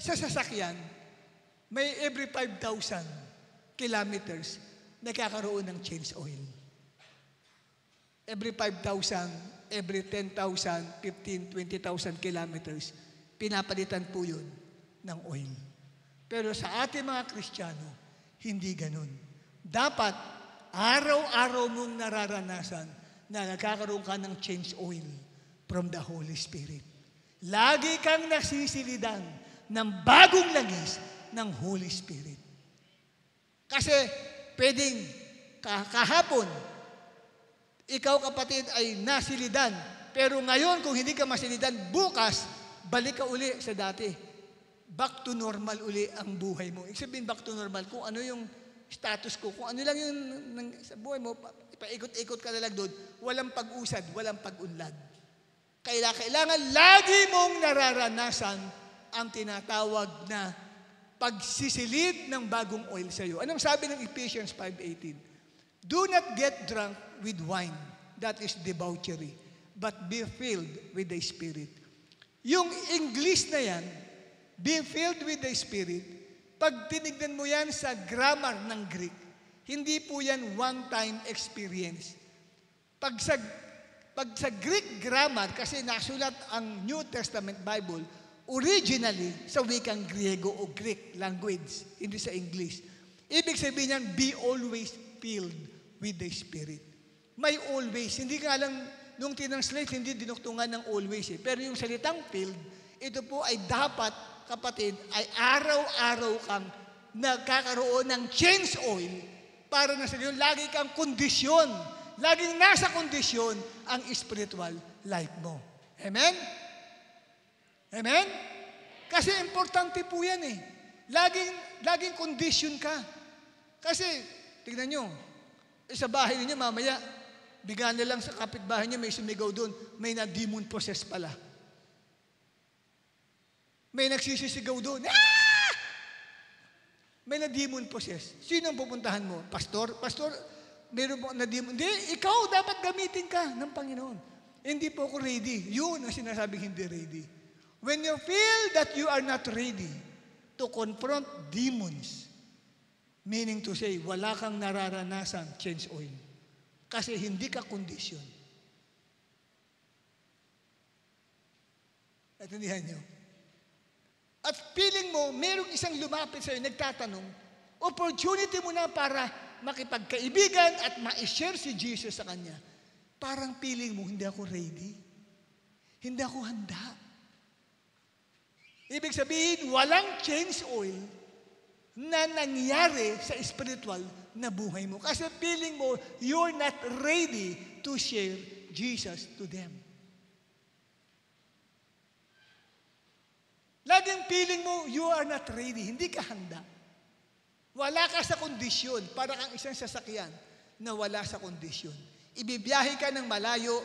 sa sasakyan, may every 5,000 kilometers nagkakaroon ng change oil. Every 5,000, every 10,000, 15,000, 20,000 kilometers, pinapalitan po yun ng oil. Pero sa ating mga Kristiyano, hindi ganun. Dapat, araw-araw mong nararanasan na nagkakaroon ka ng change oil from the Holy Spirit. Lagi kang nasisilidan ng bagong langis ng Holy Spirit. Kasi pwedeng kahapon, ikaw kapatid ay nasilidan. Pero ngayon kung hindi ka masilidan, bukas, balik ka uli sa dati. Back to normal uli ang buhay mo. Ibig sabihin back to normal, kung ano yung status ko, kung ano lang yung sa buhay mo, paikot-ikot ka na lang doon, walang pag-usad, walang pag-unlad. Kaya kailangan lagi mong nararanasan ang tinatawag na pagsisilid ng bagong oil sa iyo. Anong sabi ng Ephesians 5:18? Do not get drunk with wine, that is debauchery, but be filled with the Spirit. Yung English na yan, be filled with the Spirit, pag tinignan mo yan sa grammar ng Greek, hindi po yan one-time experience. Pag sa Greek grammar, kasi nasulat ang New Testament Bible, originally sa wikang Griego o Greek language, hindi sa English. Ibig sabihin niyan, be always filled with the Spirit. May always. Hindi nga lang, nung tinranslate, hindi dinuktungan ng always. Pero yung salitang filled, ito po ay dapat, kapatid, ay araw-araw kang nagkakaroon ng change oil para na sa iyo, lagi kang kondisyon. Laging nasa kondisyon ang spiritual life mo. Amen? Amen? Kasi importante po yan eh. Laging condition ka. Kasi, tignan nyo, sa bahay niyo mamaya, bigyan na lang sa kapitbahay niyo, may sumigaw doon, may na-demon possess pala. May nagsisisigaw doon, ah! May na-demon possess. Sino ang pupuntahan mo? Pastor? Pastor, meron mo na-demon? Hindi, ikaw dapat gamitin ka ng Panginoon. Hindi po ako ready. Yun ang sinasabing hindi ready. When you feel that you are not ready to confront demons, meaning to say, wala kang nararanasang change oil. Kasi hindi ka kondisyon. At hindihan nyo. At feeling mo, merong isang lumapit sa'yo, nagtatanong, opportunity mo na para makipagkaibigan at ma-share si Jesus sa kanya. Parang feeling mo, hindi ako ready. Hindi ako handa. Ibig sabihin, walang change oil na nangyari sa spiritual na buhay mo. Kasi feeling mo, you're not ready to share Jesus to them. Laging feeling mo, you are not ready. Hindi ka handa. Wala ka sa kondisyon. Para kang isang sasakyan na wala sa kondisyon. Ibibiyahe ka ng malayo.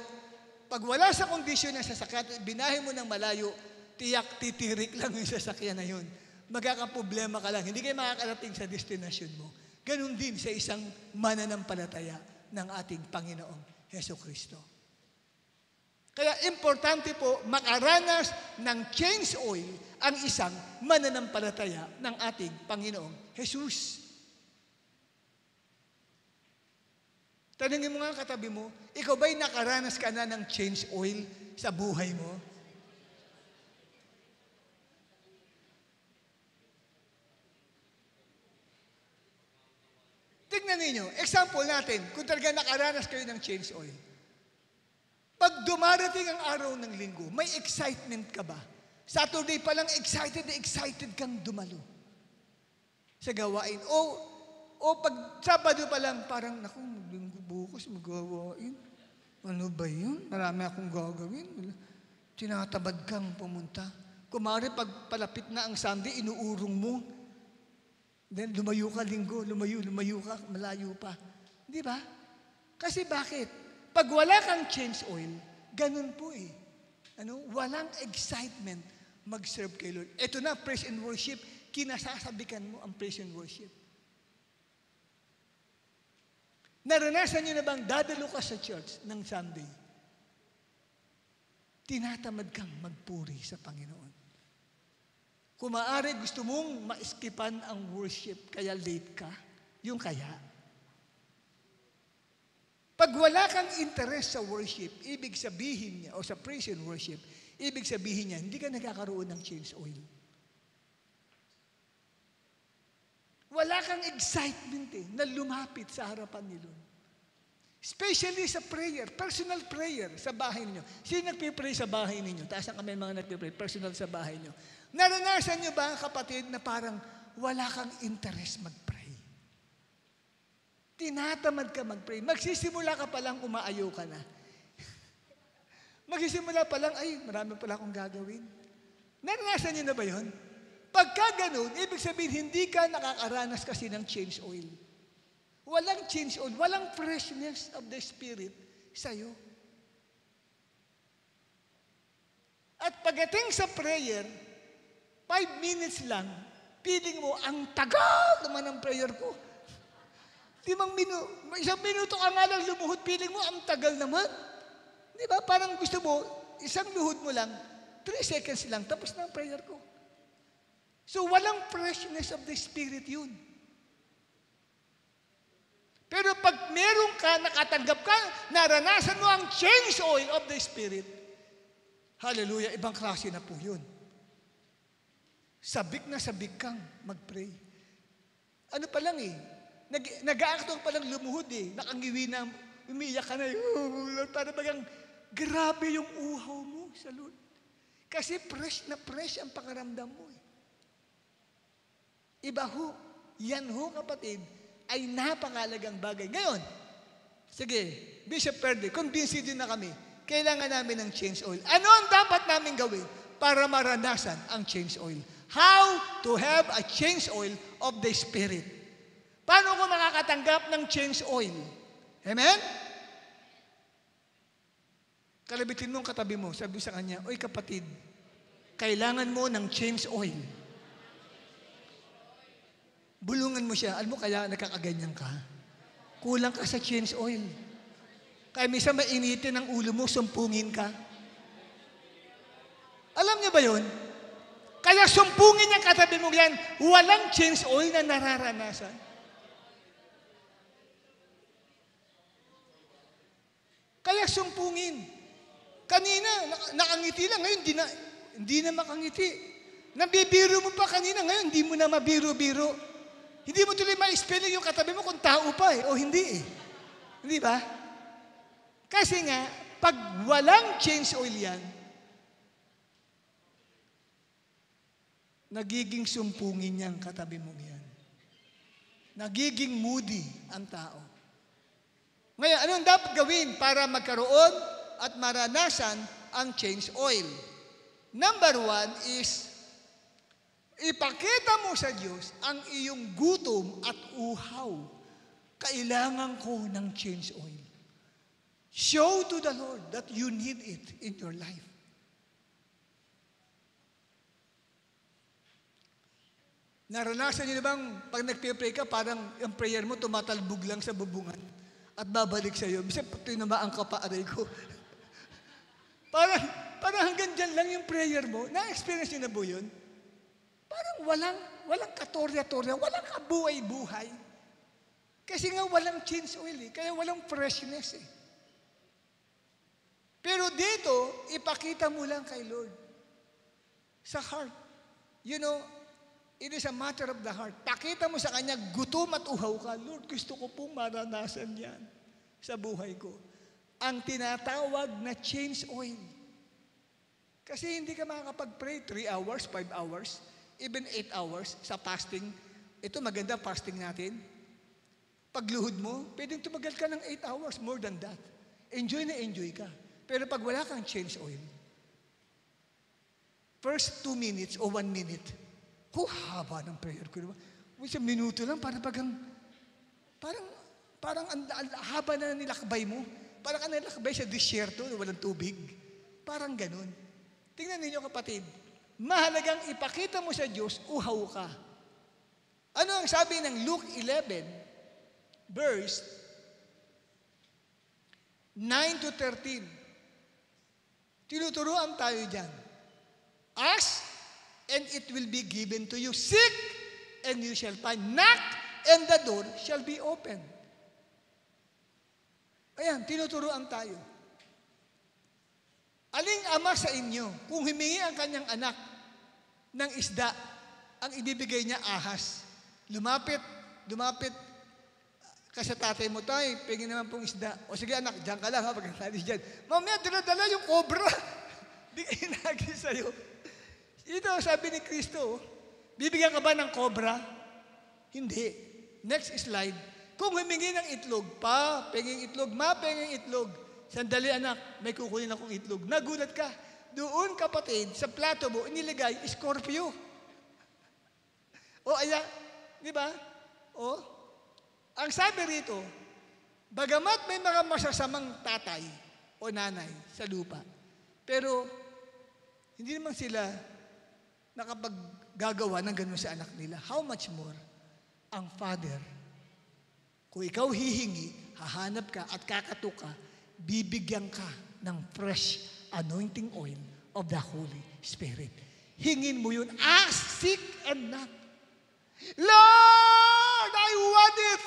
Pag wala sa kondisyon ng sasakyan, binahe mo ng malayo, tiyak, titirik lang yung sasakyan na yun. Magkakaproblema ka lang. Hindi kayo makakarating sa destination mo. Ganon din sa isang mananampalataya ng ating Panginoong Hesukristo. Kaya importante po makaranas ng change oil ang isang mananampalataya ng ating Panginoong Jesus. Tanungin mo nga katabi mo, ikaw ba'y nakaranas ka na ng change oil sa buhay mo? Tingnan ninyo, example natin, kung talaga nakaranas kayo ng change oil. Pag dumarating ang araw ng linggo, may excitement ka ba? Saturday pa lang excited kang dumalo sa gawain. O pag Sabado pa lang, parang, naku, bukas magawain. Ano ba yun? Marami akong gagawin. Tinatabad kang pumunta. Kumari, pag palapit na ang Sunday, inuurong mo. Then, lumayo ka linggo, lumayo ka, malayo pa. Di ba? Kasi bakit? Pag wala kang change oil, ganun po eh. Walang excitement mag-serve kay Lord. Ito na, praise and worship, kinasasabikan mo ang praise and worship. Naranasan nyo na bang dadalo ka sa church ng Sunday? Tinatamad kang magpuri sa Panginoon. Kung maaari gusto mong ma-skipan ang worship, kaya late ka, yung kaya. Pag wala kang interest sa worship, ibig sabihin niya, o sa praise and worship, ibig sabihin niya, hindi ka nagkakaroon ng change oil. Wala kang excitement na lumapit sa harapan ni Lord. Especially sa prayer, personal prayer sa bahay ninyo. Sino nagpipray sa bahay ninyo? Taas ang kamay mga nagpipray, personal sa bahay ninyo. Naranasan nyo ba, kapatid, na parang wala kang interest mag-pray? Tinatamad ka mag-pray. Magsisimula ka pa lang, umaayaw ka na. Magsisimula pa lang, ay, marami pala akong gagawin. Naranasan nyo na ba yun? Pagka ganun, ibig sabihin, hindi ka nakakaranas kasi ng change oil. Walang change oil, walang freshness of the Spirit sa'yo. At pagdating sa prayer, 5 minutes lang, feeling mo, ang tagal naman ang prayer ko. 1 minuto ka nga lang lumuhod, feeling mo, ang tagal naman. Di ba? Parang gusto mo, isang luhod mo lang, 3 seconds lang, tapos na ang prayer ko. So, walang freshness of the Spirit yun. Pero pag meron ka, nakatanggap ka, naranasan mo ang change oil of the Spirit, hallelujah, ibang klase na po yun. Sabik na sabik kang mag-pray. Ano pa lang nag-aakto pa lang lumuhod nakangiwi na, umiiyak ka na, Lord, para bagang grabe yung uhaw mo sa Lord. Kasi fresh na fresh ang pakaramdam mo. Iba ho, yan ho kapatid, ay napakalagang bagay. Ngayon, sige, Bishop Perdi, convinced din na kami, kailangan namin ng change oil. Ano ang dapat namin gawin para maranasan ang change oil? How to have a change oil of the Spirit. Paano ko makakatanggap ng change oil? Amen? Kalabitin mo ang katabi mo, sabi sa kanya, oy kapatid, kailangan mo ng change oil. Bulungan mo siya, alam mo kaya nakakaganyan ka? Kulang ka sa change oil. Kaya minsan mainitin ang ulo mo, sumpungin ka. Alam niyo ba yun? Kaya sumpungin niya katabi mo yan, walang change oil na nararanasan. Kaya sumpungin. Kanina, nakangiti lang, ngayon hindi na makangiti. Nabibiro mo pa kanina, ngayon hindi mo na mabiro-biro. Hindi mo tuloy ma-spelling yung katabi mo kung tao pa o hindi Hindi ba? Kasi nga, pag walang change oil yan, nagiging sumpungin niyang katabi mo yan. Nagiging moody ang tao. Ngayon, anong dapat gawin para magkaroon at maranasan ang change oil? Number 1 is, ipakita mo sa Diyos ang iyong gutom at uhaw. Kailangan ko ng change oil. Show to the Lord that you need it in your life. Naranasan niyo na bang pag nagpe-pray ka, parang ang prayer mo tumatalbog lang sa bubungan at babalik sa iyo. Bisa tinamaan ka pa, aray ko. parang hanggang dyan lang yung prayer mo. Na-experience niyo na po yun? Parang walang katorya-torya, walang kabuhay-buhay. Kasi nga walang change oil kaya walang freshness Pero dito, ipakita mo lang kay Lord. Sa heart. You know, it is a matter of the heart. Pakita mo sa Kanya, gutom at uhaw ka. Lord, gusto ko pong maranasan yan sa buhay ko. Ang tinatawag na change oil. Kasi hindi ka makakapag-pray 3 hours, 5 hours, even 8 hours sa fasting. Ito maganda fasting natin. Pagluhod mo, pwedeng tumagal ka ng 8 hours, more than that. Enjoy na enjoy ka. Pero pag wala kang change oil, first 2 minutes o 1 minute, haba ng prayer ko. Isang minuto lang, parang ang haba na nilakbay mo. Parang ka nilakbay sa disyerto, walang tubig. Parang ganun. Tingnan ninyo kapatid, mahalagang ipakita mo sa Diyos, uhaw ka. Ano ang sabi ng Luke 11, verse 9 to 13? Tinuturuan tayo dyan. Ask, and it will be given to you. Seek, and you shall find. Knock, and the door shall be open. Ayan, tinuturuan tayo. Aling ama sa inyo, kung humingi ang kanyang anak ng isda, ang ibibigay niya ahas. Lumapit ka sa tatay mo, tay, pingin naman pong isda. O sige anak, diyan ka lang ha, pagkakalis dyan. Mamaya, dala-dala yung cobra. Di kayo naging sa'yo. Ito, sabi ni Kristo, bibigyan ka ba ng cobra? Hindi. Next slide. Kung humingi ng itlog, pa, penging itlog, ma, penging itlog. Sandali anak, may kukunin akong itlog. Nagulat ka. Doon kapatid, sa plato mo, inilagay, Scorpio. O aya, di ba? O, ang sabi rito, bagamat may mga masasamang tatay o nanay sa lupa, pero hindi naman sila nakapaggagawa ng gano'n sa anak nila. How much more ang Father? Kung ikaw hihingi, hahanap ka at kakatok ka, bibigyan ka ng fresh anointing oil of the Holy Spirit. Hingin mo yun. Ask, seek, and knock. Lord, I want it.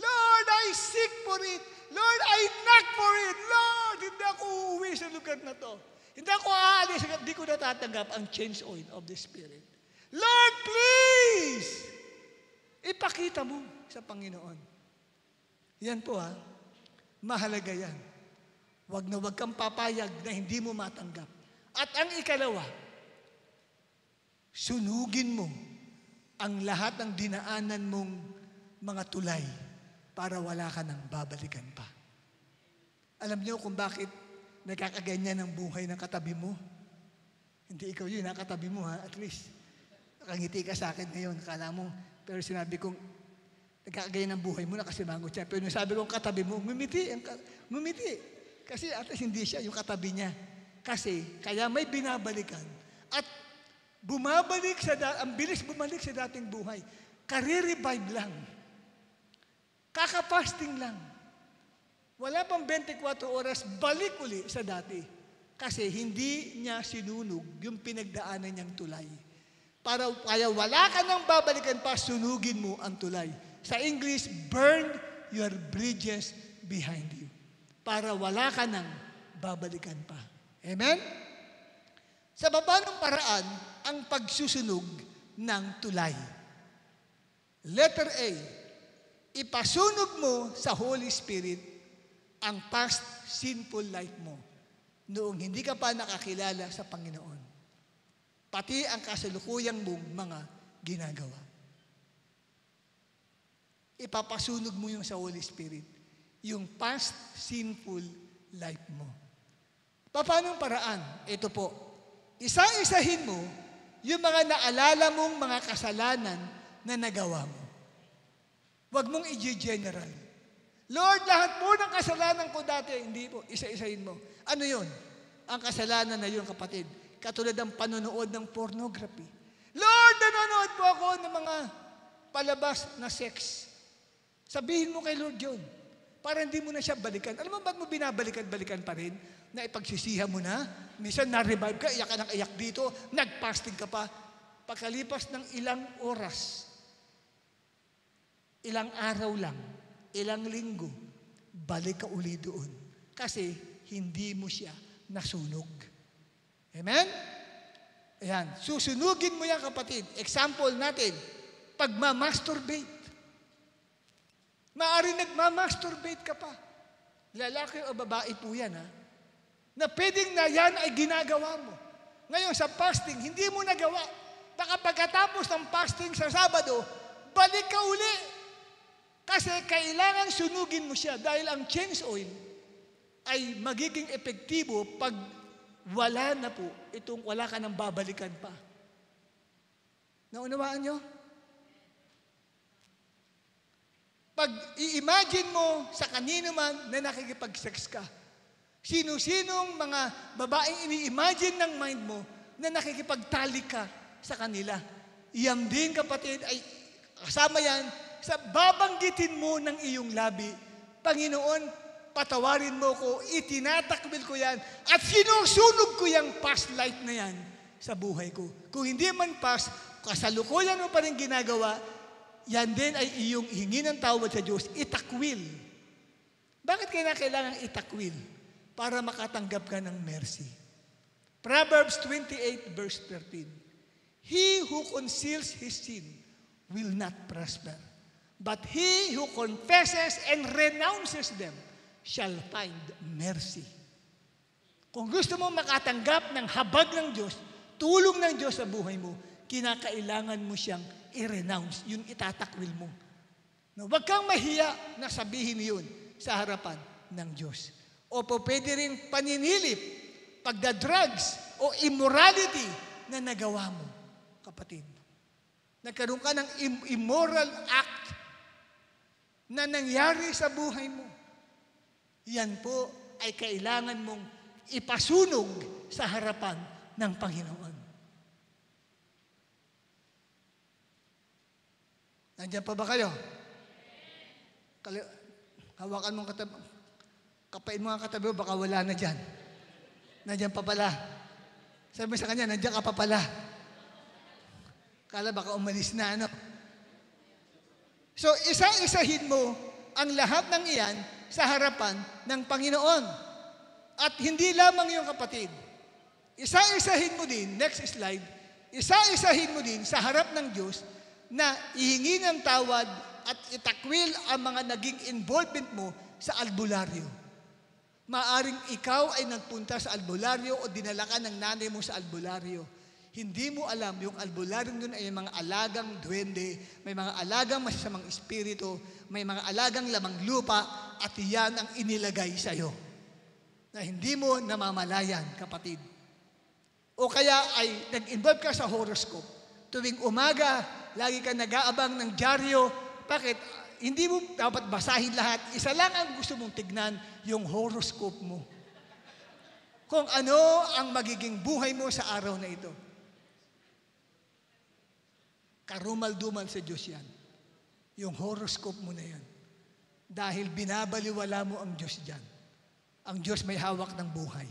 Lord, I seek for it. Lord, I knock for it. Lord, hindi ako uuwi sa lugar na to. Hindi ako aalis, hindi ko natatanggap ang change oil of the Spirit. Lord, please! Ipakita mo sa Panginoon. Yan po mahalaga yan. Huwag na huwag kang papayag na hindi mo matanggap. At ang ikalawa, sunugin mo ang lahat ng dinaanan mong mga tulay para wala ka nang babalikan pa. Alam niyo kung bakit nagkakaganyan ang buhay ng katabi mo? Hindi ikaw yun, katabi mo at least. Nakangiti ka sa akin ngayon, kala mo. Pero sinabi kong, nagkakaganyan ang buhay mo, nakasimangot siya. Pero sabi kong katabi mo, ngumiti. Kasi at least hindi siya yung katabi niya. Kasi, kaya may binabalikan. At bumabalik ang bilis bumalik sa dating buhay. Kare-revive lang. Kaka-fasting lang. Wala pang 24 oras, balik uli sa dati. Kasi hindi niya sinunog yung pinagdaanan niyang tulay. Kaya wala ka nang babalikan pa, sunugin mo ang tulay. Sa English, burn your bridges behind you. Para wala ka nang babalikan pa. Amen? Sa baba ng paraan, ang pagsusunog ng tulay. Letter A, ipasunog mo sa Holy Spirit ang past sinful life mo noong hindi ka pa nakakilala sa Panginoon. Pati ang kasalukuyang mong mga ginagawa. Ipapasunog mo yung sa Holy Spirit, yung past sinful life mo. Paano ang paraan? Ito po, isa-isahin mo yung mga naalala mong mga kasalanan na nagawa mo. Huwag mong i-general. Lord, lahat po ng kasalanan ko dati, hindi po, isa-isahin mo. Ano yun? Ang kasalanan na yun, kapatid. Katulad ng panonood ng pornography. Lord, nanonood po ako ng mga palabas na sex. Sabihin mo kay Lord yun. Para hindi mo na siya balikan. Alam mo ba't mo binabalikan-balikan pa rin? Na ipagsisihan mo na? Minsan na-revive ka, iyak ka ng iyak dito, nag-fasting ka pa. Pagkalipas ng ilang oras, ilang araw lang, ilang linggo, balik ka uli doon. Kasi hindi mo siya nasunog. Amen? Ayan. Susunugin mo yan, kapatid. Example natin, pagmamasturbate. Maaari nagmamasturbate ka pa. Lalaki o babae po yan, na pwedeng na yan ay ginagawa mo. Ngayon, sa fasting, hindi mo nagawa. Baka pagkatapos ng fasting sa Sabado, balik ka uli. Kasi kailangan sunugin mo siya dahil ang change oil ay magiging epektibo pag wala na po, wala ka nang babalikan pa. Naunawaan nyo? Pag i-imagine mo sa kanino man na nakikipag-sex ka, sino-sinong mga babaeng ini-imagine ng mind mo na nakikipagtalik ka sa kanila. Iyang din, kapatid, ay kasama yan sa babanggitin mo ng iyong labi. Panginoon, patawarin mo ko, itinatakwil ko yan, at sinusunog ko yung past life na yan sa buhay ko. Kung hindi man past, kasalukuyan mo pa rin ginagawa, yan din ay iyong hingi ng tawad sa Diyos, itakwil. Bakit kailangan itakwil? Para makatanggap ka ng mercy. Proverbs 28 verse 13. He who conceals his sin will not prosper, but he who confesses and renounces them shall find mercy. Kung gusto mo makatanggap ng habag ng Diyos, tulong ng Diyos sa buhay mo, kinakailangan mo siyang i-renounce, yung itatakwil mo. No, huwag kang mahiya na sabihin yun sa harapan ng Diyos. O po pwede rin paninilip, pagda-drugs o immorality na nagawa mo, kapatid. Nagkaroon ka ng immoral act na nangyari sa buhay mo. Yan po ay kailangan mong ipasunog sa harapan ng Panginoon. Nandiyan pa ba kayo? Hawakan mong Kapain mo ang katabi mo, baka wala na dyan. Nandiyan pa pala. Sabi mo sa kanya, nandiyan ka pa pala. Kala baka umalis na, ano? So, isa-isahin mo ang lahat ng iyan sa harapan ng Panginoon. At hindi lamang yung kapatid. Isa-isahin mo din, next slide, isa-isahin mo din sa harap ng Diyos na ihingi ng tawad at itakwil ang mga naging involvement mo sa albularyo. Maaring ikaw ay nagpunta sa albularyo o dinala ka ng nanay mo sa albularyo. Hindi mo alam, yung albularyo nun ay mga alagang duwende, may mga alagang masasamang espiritu, may mga alagang lamang lupa, at iyan ang inilagay sa iyo. Na hindi mo namamalayan, kapatid. O kaya ay nag-involve ka sa horoscope. Tuwing umaga, lagi ka nag-aabang ng dyaryo. Bakit? Hindi mo dapat basahin lahat. Isa lang ang gusto mong tignan, yung horoscope mo. Kung ano ang magiging buhay mo sa araw na ito. Karumal-dumal sa Diyos yan. Yung horoscope mo na yan. Dahil binabaliwala mo ang Diyos dyan. Ang Diyos may hawak ng buhay.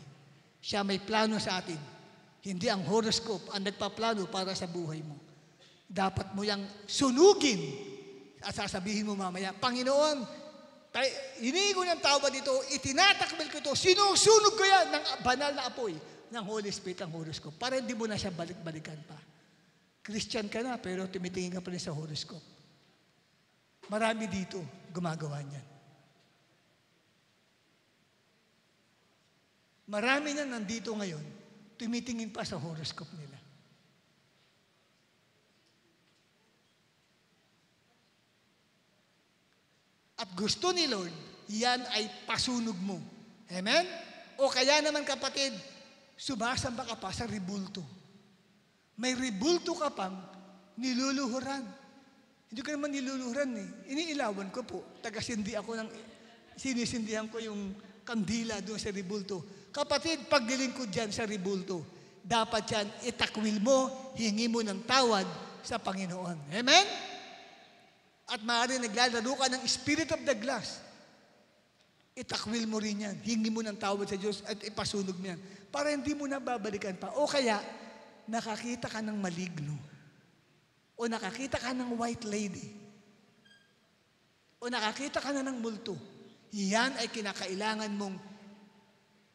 Siya may plano sa atin. Hindi ang horoscope ang nagpaplano para sa buhay mo. Dapat mo yang sunugin. At sasabihin mo mamaya, Panginoon, hinihingi ko ng tawad dito, itinatakbil ko ito, sinusunog ko yan ng banal na apoy ng Holy Spirit ang horoscope para hindi mo na siya balik-balikan pa. Christian ka na, pero tumitingin ka pa rin sa horoscope. Marami dito gumagawa niyan. Marami na nandito ngayon, tumitingin pa sa horoscope nila. At gusto ni Lord, yan ay pasunog mo. Amen? O kaya naman kapatid, sumasamba ka pa sa ribulto. May ribulto ka pang niluluhuran. Hindi ko naman niluluhuran eh. Iniilawan ko po. Sinisindihan ko yung kandila doon sa ribulto. Kapatid, pagdiling ko dyan sa ribulto, dapat yan itakwil mo, hingi mo ng tawad sa Panginoon. Amen? At maaari naglalaro ka ng spirit of the glass. Itakwil mo rin yan. Hingi mo ng tawad sa Diyos at ipasunog mo yan. Para hindi mo na babalikan pa. O kaya, nakakita ka ng maligno. O nakakita ka ng white lady. O nakakita ka na ng multo. Yan ay kinakailangan mong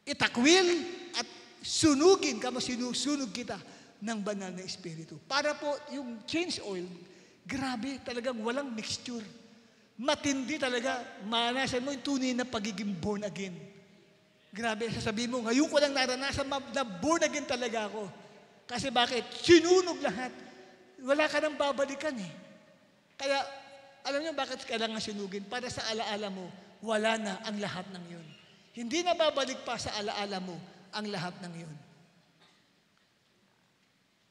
itakwil at sunugin ka, sinusunog kita ng banal na espiritu. Para po yung change oil, grabe, talagang walang mixture. Matindi talaga. Maranasan mo yung tunay na pagiging born again. Grabe, sasabihin mo, ngayon ko lang naranasan na born again talaga ako. Kasi bakit? Sinunog lahat. Wala ka nang babalikan eh. Kaya, alam niyo bakit kailangan sinugin? Para sa alaala mo, wala na ang lahat ng yun. Hindi na babalik pa sa alaala mo ang lahat ng yun.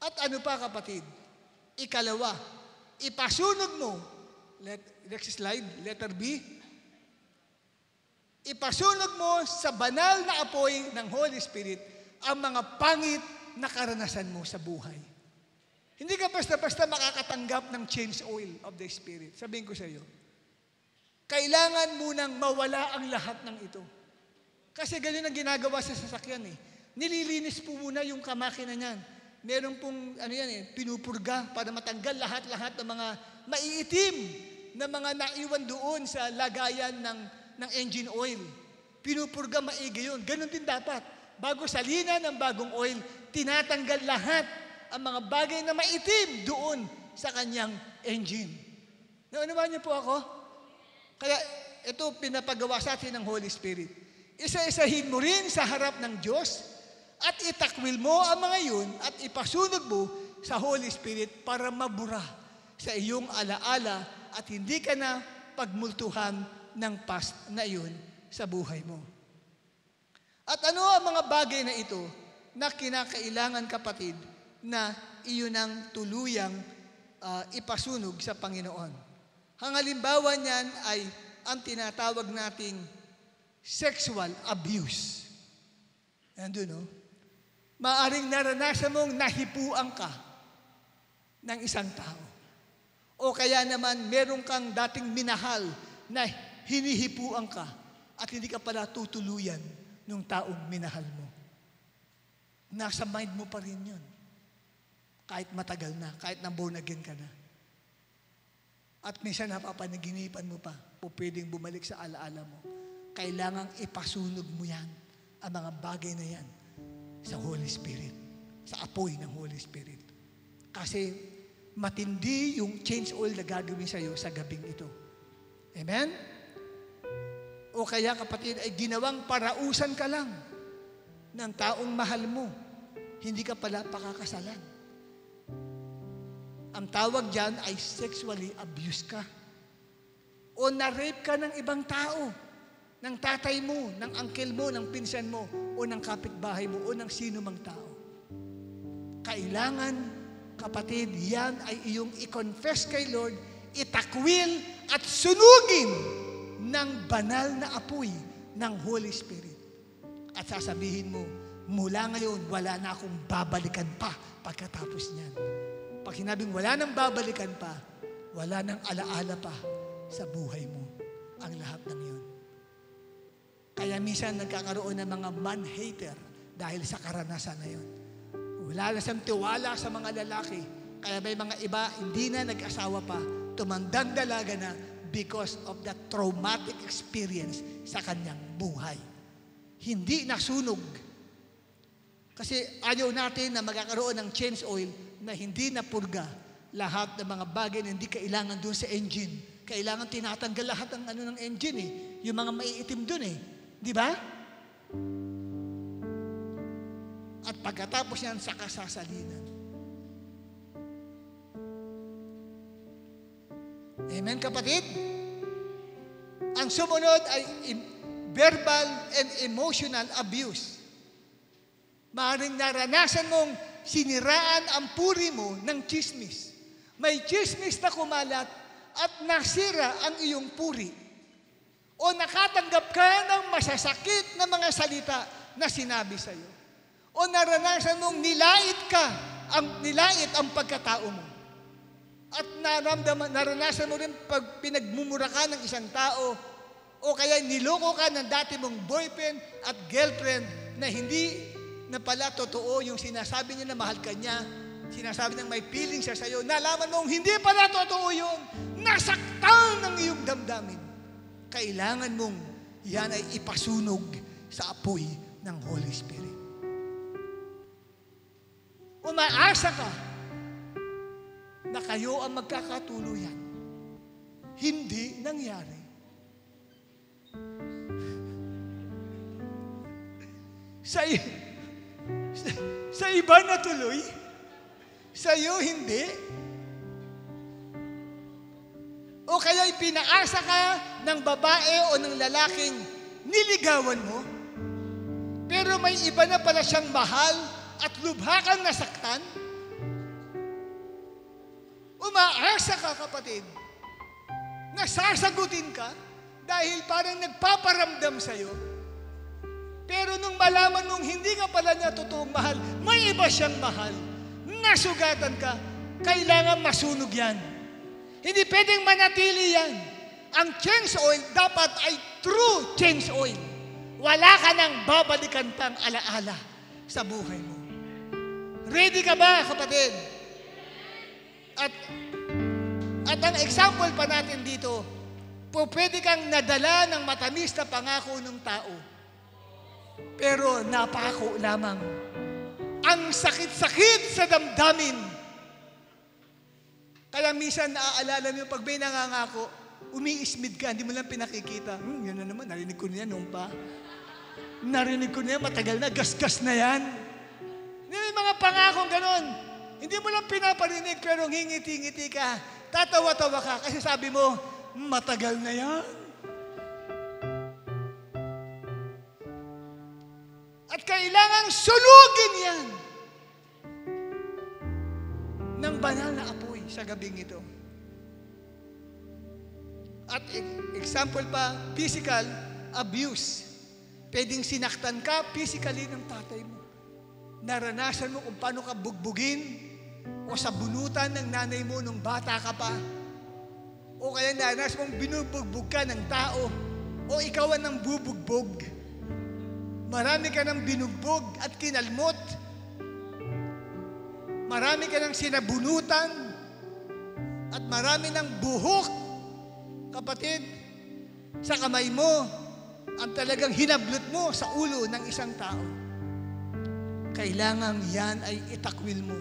At ano pa kapatid? Ikalawa, ipasunog mo, next slide, letter B, ipasunog mo sa banal na apoy ng Holy Spirit ang mga pangit na karanasan mo sa buhay. Hindi ka basta-basta makakatanggap ng change oil of the Spirit. Sabihin ko sa iyo, kailangan munang mawala ang lahat ng ito. Kasi ganyan ang ginagawa sa sasakyan eh. Nililinis po muna yung kamakina niyan. Meron pong, pinupurga para matanggal lahat-lahat ng mga maiitim na mga naiwan doon sa lagayan ng engine oil. Pinupurga maigi yun. Ganon din dapat. Bago salina ng bagong oil, tinatanggal lahat ang mga bagay na maitim doon sa kanyang engine. Naunawan niyo po ako? Kaya ito pinapagawa sa atin ng Holy Spirit. Isa-isahin mo rin sa harap ng Diyos at itakwil mo ang mga yun at ipasunog mo sa Holy Spirit para mabura sa iyong alaala at hindi ka na pagmultuhan ng past na iyon sa buhay mo. At ano ang mga bagay na ito na kinakailangan kapatid na iyon ang tuluyang ipasunog sa Panginoon? Ang halimbawa niyan ay ang tinatawag nating sexual abuse. Nandun, no? Maaring naranasan mong nahipuan ka ng isang tao. O kaya naman meron kang dating minahal na hinihipuan ka at hindi ka pala tutuluyan ng taong minahal mo. Nasa mind mo pa rin yun. Kahit matagal na, kahit na born again ka na. At minsan napapanaginipan mo pa, o pwedeng bumalik sa alaala mo. Kailangang ipasunog mo yan, ang mga bagay na yan, sa Holy Spirit, sa apoy ng Holy Spirit. Kasi matindi yung change oil na gagawin sa'yo sa gabing ito. Amen? O kaya kapatid, ay ginawang parausan ka lang ng taong mahal mo. Hindi ka pala pakakasalan. Ang tawag dyan ay sexually abused ka. O na-rape ka ng ibang tao, ng tatay mo, ng uncle mo, ng pinsan mo, o ng kapitbahay mo, o ng sino mang tao. Kailangan, kapatid, yan ay iyong i-confess kay Lord, itakwil at sunugin ng banal na apoy ng Holy Spirit. At sasabihin mo, mula ngayon, wala na akong babalikan pa pagkatapos niyan. Pag sinabing wala nang babalikan pa, wala nang alaala pa sa buhay mo ang lahat ng yun. Kaya minsan nagkakaroon ng mga man-hater dahil sa karanasan na yun. Wala na siyang tiwala sa mga lalaki. Kaya may mga iba, hindi na nag-asawa pa, tumandang dalaga na because of that traumatic experience sa kanyang buhay. Hindi nasunog. Kasi ayaw natin na magkakaroon ng change oil na hindi napurga lahat ng mga bagay na hindi kailangan doon sa engine. Kailangan tinatanggal lahat ng ng engine eh. Yung mga maiitim doon eh. Di ba? At pagkatapos yan, saka sasalinan. Amen, kapatid? Ang sumunod ay verbal and emotional abuse. Maaaring naranasan mong siniraan ang puri mo ng chismis. May chismis na kumalat at nasira ang iyong puri. O nakatanggap ka ng masasakit na mga salita na sinabi sa iyo. O naranasan mong nilait ang pagkatao mo. At naranasan mo rin pag pinagmumura ka ng isang tao o kaya niloko ka ng dati mong boyfriend at girlfriend na hindi na pala totoo yung sinasabi niya na mahal ka niya, sinasabi niyang may feeling siya sa'yo, nalaman mong hindi pala totoo yun, nasaktan ng iyong damdamin. Kailangan mong yan ay ipasunog sa apoy ng Holy Spirit. Umaasa ka na kayo ang magkakatuluyan. Hindi nangyari. Sa iba na tuloy, sa iyo hindi. O kaya ipinaasa ka ng babae o ng lalaking niligawan mo, pero may iba na pala siyang mahal at lubha kang nasaktan. Umaasa ka, kapatid, na sasagutin ka dahil parang nagpaparamdam sa'yo. Pero nung malaman mong hindi ka pala niya totoong mahal, may iba siyang mahal, nasugatan ka, kailangan masunog yan. Hindi pwedeng manatili yan. Ang change oil dapat ay true change oil. Wala ka nang babalikan pang alaala sa buhay mo. Ready ka ba, kapatid? At ang example pa natin dito, pwede kang nadala ng matamis na pangako ng tao. Pero napako lamang. Ang sakit-sakit sa damdamin. Kaya minsan naaalala mo, pag may nangangako, umiismid ka, hindi mo lang pinakikita. Yan na naman, narinig ko na yan noon pa. Narinig ko na yan, matagal na, gasgas na yan. May mga pangakong ganon. Hindi mo lang pinaparinig, pero ngingiti-ngiti ka. Tatawa-tawa ka, kasi sabi mo, matagal na yan. At kailangan sunugin yan ng banal na apoy sa gabing ito. At example pa, physical abuse. Pwedeng sinaktan ka physically ng tatay mo. Naranasan mo kung paano ka bugbugin o sa bunutan ng nanay mo nung bata ka pa. O kaya naranasan mong binubugbog ka ng tao O ikaw ang bubugbog. Marami ka nang binugbog at kinalmot. Marami ka nang sinabunutan. At marami ng buhok, kapatid, sa kamay mo, ang talagang hinablot mo sa ulo ng isang tao. Kailangan yan ay itakwil mo.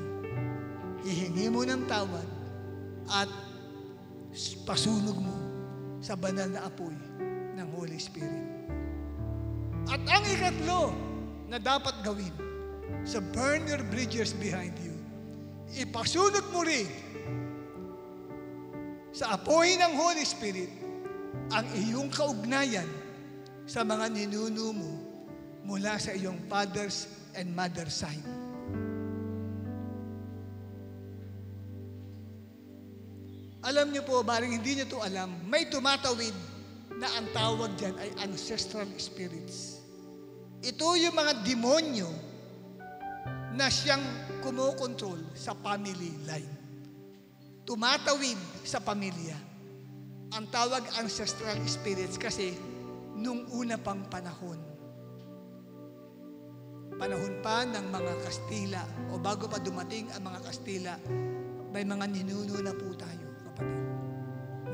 Hihingi mo ng tawad at pasunog mo sa banal na apoy ng Holy Spirit. At ang ikatlo na dapat gawin, so burn your bridges behind you. Ipasunog mo rin sa apoy ng Holy Spirit ang iyong kaugnayan sa mga ninuno mo mula sa iyong father's and mother's side. Alam niyo po, baring hindi niyo to alam, may tumatawid na ang tawag dyan ay ancestral spirits. Ito yung mga demonyo na siyang kumokontrol sa family line. Tumatawid sa pamilya. Ang tawag ancestral spirits kasi nung una pang panahon pa ng mga Kastila o bago pa dumating ang mga Kastila, may mga ninuno na po tayo, kapatid,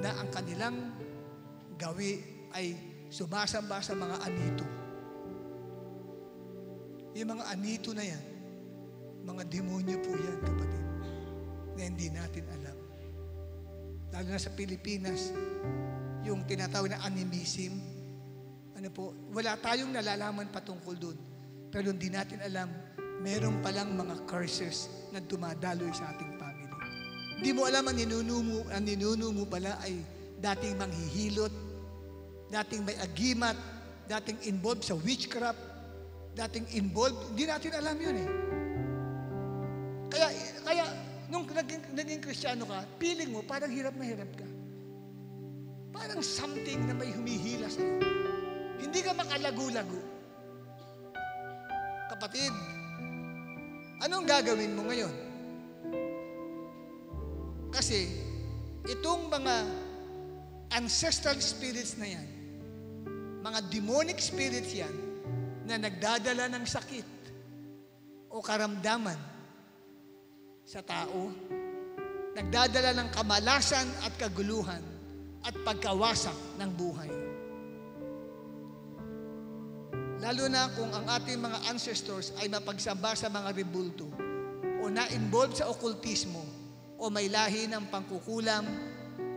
na ang kanilang gawi ay sumasamba sa mga anito. Yung mga anito na yan, mga demonyo po yan, kapatid, na hindi natin alam. Lalo na sa Pilipinas, yung tinatawag na animism, wala tayong nalalaman patungkol doon. Pero hindi natin alam, meron palang mga curses na dumadaloy sa ating family. Hindi mo alam ang ninuno mo pala ay dating manghihilot, dating may agimat, dating involved sa witchcraft, dating involved, hindi natin alam yun eh. Kaya nung naging Kristiyano ka, feeling mo parang hirap na hirap ka. Parang something na may humihila sa'yo. Hindi ka makalago-lago. Kapatid, anong gagawin mo ngayon? Kasi itong mga ancestral spirits na yan, mga demonic spirits yan, na nagdadala ng sakit o karamdaman sa tao, nagdadala ng kamalasan at kaguluhan at pagkawasak ng buhay. Lalo na kung ang ating mga ancestors ay mapagsamba sa mga rebulto o na-involved sa okultismo o may lahi ng pangkukulam,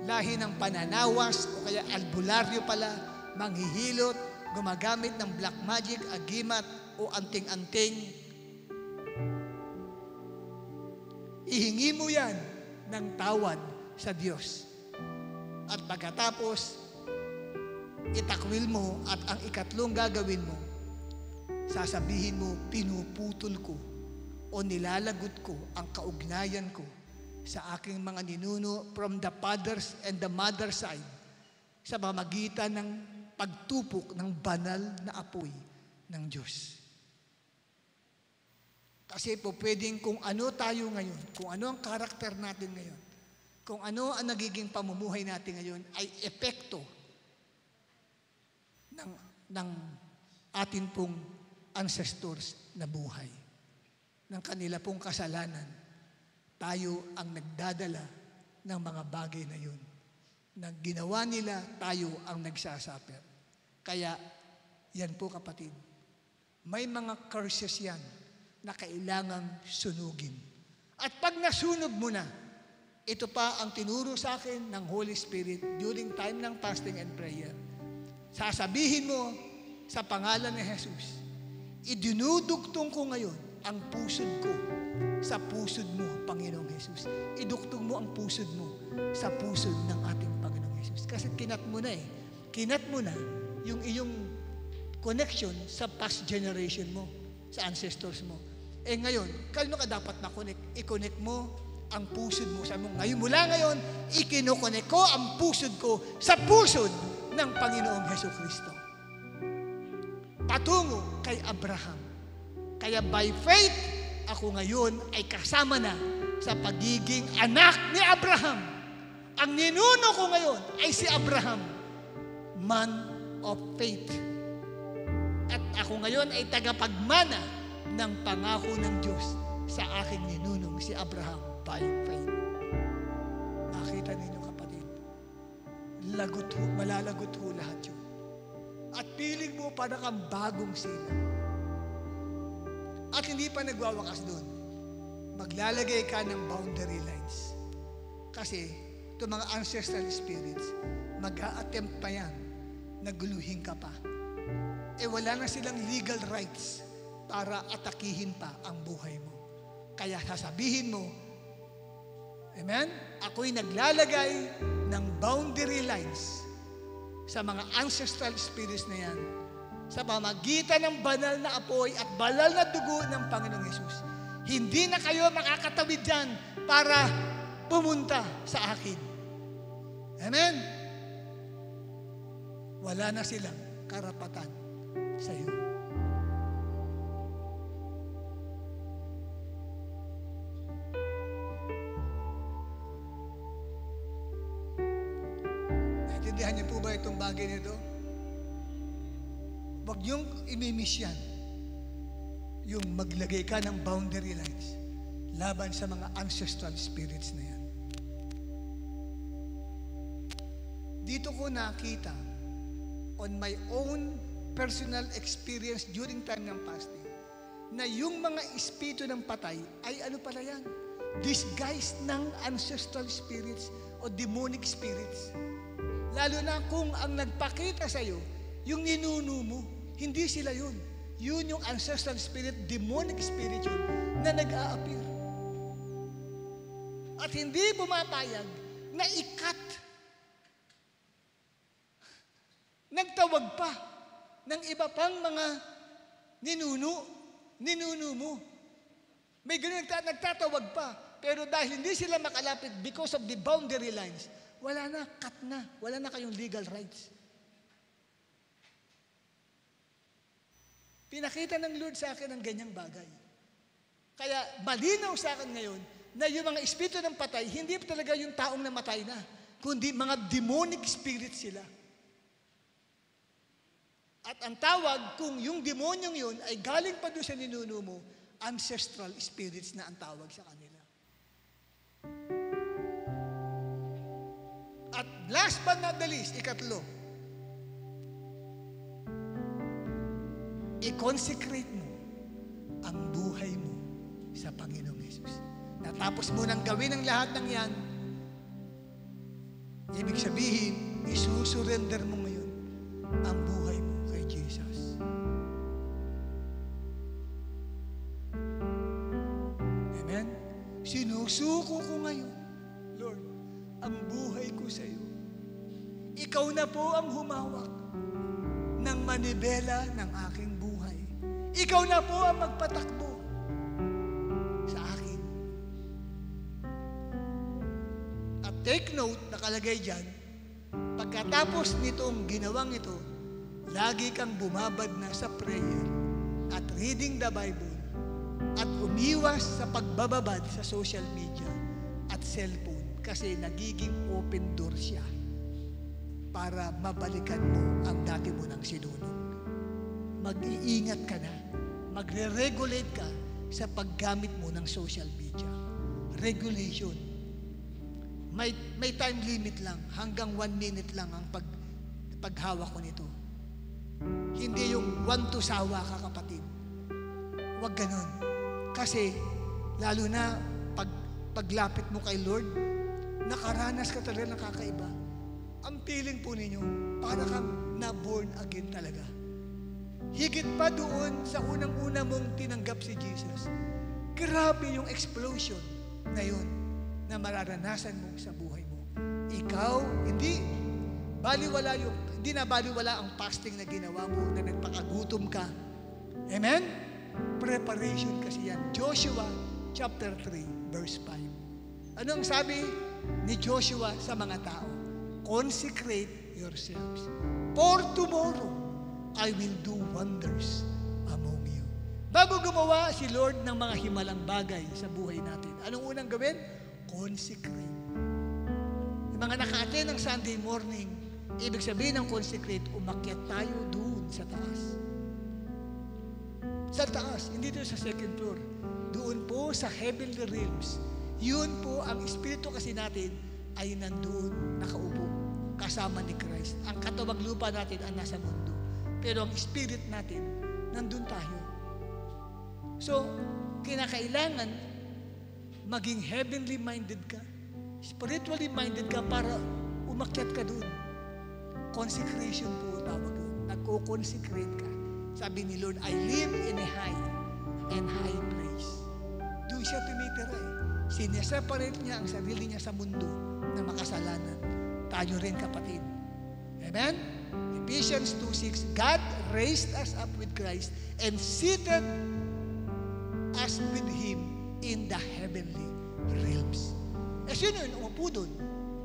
lahi ng pananawas o kaya albularyo pala, manghihilot, gumagamit ng black magic, agimat o anting-anting. Ihingi mo yan ng tawad sa Diyos. At pagkatapos, itakwil mo at ang ikatlong gagawin mo, sasabihin mo, pinuputol ko o nilalagot ko ang kaugnayan ko sa aking mga ninuno from the father's and the mother's side sa pamamagitan ng pagtupok ng banal na apoy ng Diyos. Kasi po pwedeng kung ano tayo ngayon, kung ano ang karakter natin ngayon, kung ano ang nagiging pamumuhay natin ngayon ay epekto ng atin pong ancestors na buhay. Ng kanila pong kasalanan, tayo ang nagdadala ng mga bagay na yun. Na ginawa nila, tayo ang nagsasaper. Kaya, yan po kapatid, may mga curses yan na kailangang sunugin. At pag nasunog mo na, ito pa ang tinuro sa akin ng Holy Spirit during time ng fasting and prayer. Sasabihin mo sa pangalan ni Jesus, idinudugtong ko ngayon ang pusod ko sa pusod mo, Panginoong Jesus. Idugtong mo ang pusod mo sa pusod ng ating Panginoong Jesus. Kasi kinat mo na eh. Kinat mo na yung iyong connection sa past generation mo, sa ancestors mo. Eh ngayon, kano ka dapat na-connect? I-connect mo ang pusod mo. Sabi mo, ngayon mula ngayon, ikinokonek ko ang pusod ko sa pusod ng Panginoong Jesucristo. Patungo kay Abraham. Kaya by faith, ako ngayon ay kasama na sa pagiging anak ni Abraham. Ang ninuno ko ngayon ay si Abraham, man of faith. At ako ngayon ay tagapagmana ng pangako ng Diyos sa aking ninunong si Abraham by faith. Nakita ninyo kapatid, malalagot ho lahat yun. At feeling mo para kang bagong silang. At hindi pa nagwawakas doon. Maglalagay ka ng boundary lines. Kasi itong mga ancestral spirits, mag-a-attempt pa yan na guluhin ka pa. Wala na silang legal rights para atakihin pa ang buhay mo. Kaya sasabihin mo, amen? Ako'y naglalagay ng boundary lines sa mga ancestral spirits na yan sa pamagitan ng banal na apoy at banal na dugo ng Panginoong Hesus. Hindi na kayo makakatawid dyan para pumunta sa akin. Amen? Wala na silang karapatan sa iyo. Naintindihan niyo po ba itong bagay nito? Huwag niyong imimiss yan. Yung maglagay ka ng boundary lines laban sa mga ancestral spirits na yan. Dito ko nakita on my own personal experience during time ng fasting na yung mga espiritu ng patay ay ano pala yan? Disguised ng ancestral spirits o demonic spirits. Lalo na kung ang nagpakita sa'yo, yung ninuno mo, hindi sila yun. Yun yung ancestral spirit, demonic spirit yun, na nag-a-appear. At hindi pumapayag na ikat. Nagtawag pa ng iba pang mga ninuno mo. May ganun nagtatawag pa. Pero dahil hindi sila makalapit because of the boundary lines, wala na, cut na. Wala na kayong legal rights. Pinakita ng Lord sa akin ang ganyang bagay. Kaya malinaw sa akin ngayon na yung mga espiritu ng patay, hindi talaga yung taong namatay na, kundi mga demonic spirits sila. At ang tawag, kung yung demonyong yun ay galing pa doon sa ninuno mo, ancestral spirits na ang tawag sa kanila. At last but not the least, ikatlo, i-consecrate mo ang buhay mo sa Panginoong Hesus. Natapos mo nang gawin ang lahat ng yan, ibig sabihin, isusurrender mo ngayon ang buhay mo kay Jesus. Amen? Sinusuko ko ngayon, Lord, ang buhay ko sa iyo. Ikaw na po ang humawak ng manibela ng aking buhay. Ikaw na po ang magpatakbo sa akin. At take note, nakalagay dyan, pagkatapos nitong ginawang ito, lagi kang bumabad na sa prayer at reading the Bible at umiwas sa pagbababad sa social media at cellphone kasi nagiging open door siya para mabalikan mo ang dati mo ng sinunod. Mag-iingat ka na. Magre-regulate ka sa paggamit mo ng social media. Regulation. May time limit lang. Hanggang 1 minute lang ang paghawak ko nito. Hindi yung 1 to sawa ka, kapatid. Huwag ganun. Kasi, lalo na paglapit mo kay Lord, nakaranas ka talaga ng kakaiba. Ang feeling po ninyo, para kang na-born again talaga. Higit pa doon sa unang-una mong tinanggap si Jesus. Grabe yung explosion na yun na mararanasan mo sa buhay mo. Ikaw, hindi na baliwala ang fasting na ginawa mo na nagpakagutom ka. Amen? Preparation kasi yan. Joshua chapter 3 verse 5. Anong sabi ni Joshua sa mga tao? Consecrate yourselves. For tomorrow, I will do wonders among you. Bago gumawa si Lord ng mga himalang bagay sa buhay natin, anong unang gawin? Consecrate. Yung mga naka-attend ng Sunday morning, Ibig sabihin ng consecrate, umakyat tayo doon sa taas. Sa taas, hindi doon sa second floor. Doon po sa heavenly realms. Yun po ang espiritu kasi natin ay nandoon nakaupo kasama ni Christ. Ang katawag lupa natin ang nasa mundo. Pero ang spirit natin, nandun tayo. So, kinakailangan maging heavenly minded ka. Spiritually minded ka para umakyat ka doon. Consecration po tawag doon. Nagko-consecrate ka. Sabi ni Lord, I live in a high and high place. Doon siya tumitira eh. Sineseparate niya ang sarili niya sa mundo na makasalanan. Tayo rin kapatid. Amen? Ephesians 2:6, God raised us up with Christ and seated us with Him in the heavenly realms. Eh, sino yun umupo doon?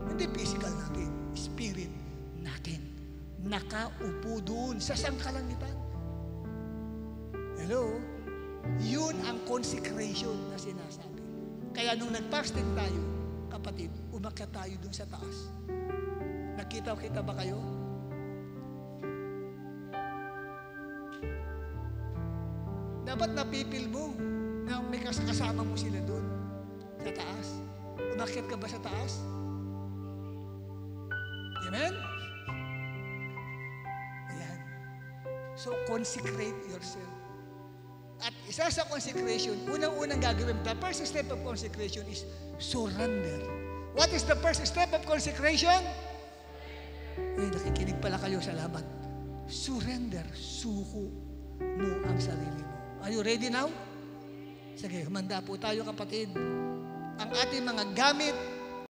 Hindi physical natin, spirit natin. Nakaupo doon sa sangkalangitan. Hello? Yun ang consecration na sinasabi. Kaya nung nag-fasting tayo, kapatid, umakyat tayo doon sa taas. Nakita ba kayo? Dapat napipil mo na may kasama mo sila doon sa taas. Umakyat ka ba sa taas? Amen? Ayan. So, consecrate yourself. At isa sa consecration, unang-unang gagawin, the first step of consecration is surrender. What is the first step of consecration? Ay, nakikinig pala kayo, salamat. Surrender, suko mo ang sarili mo. Are you ready now? Sige, humanda po tayo kapatid. Ang ating mga gamit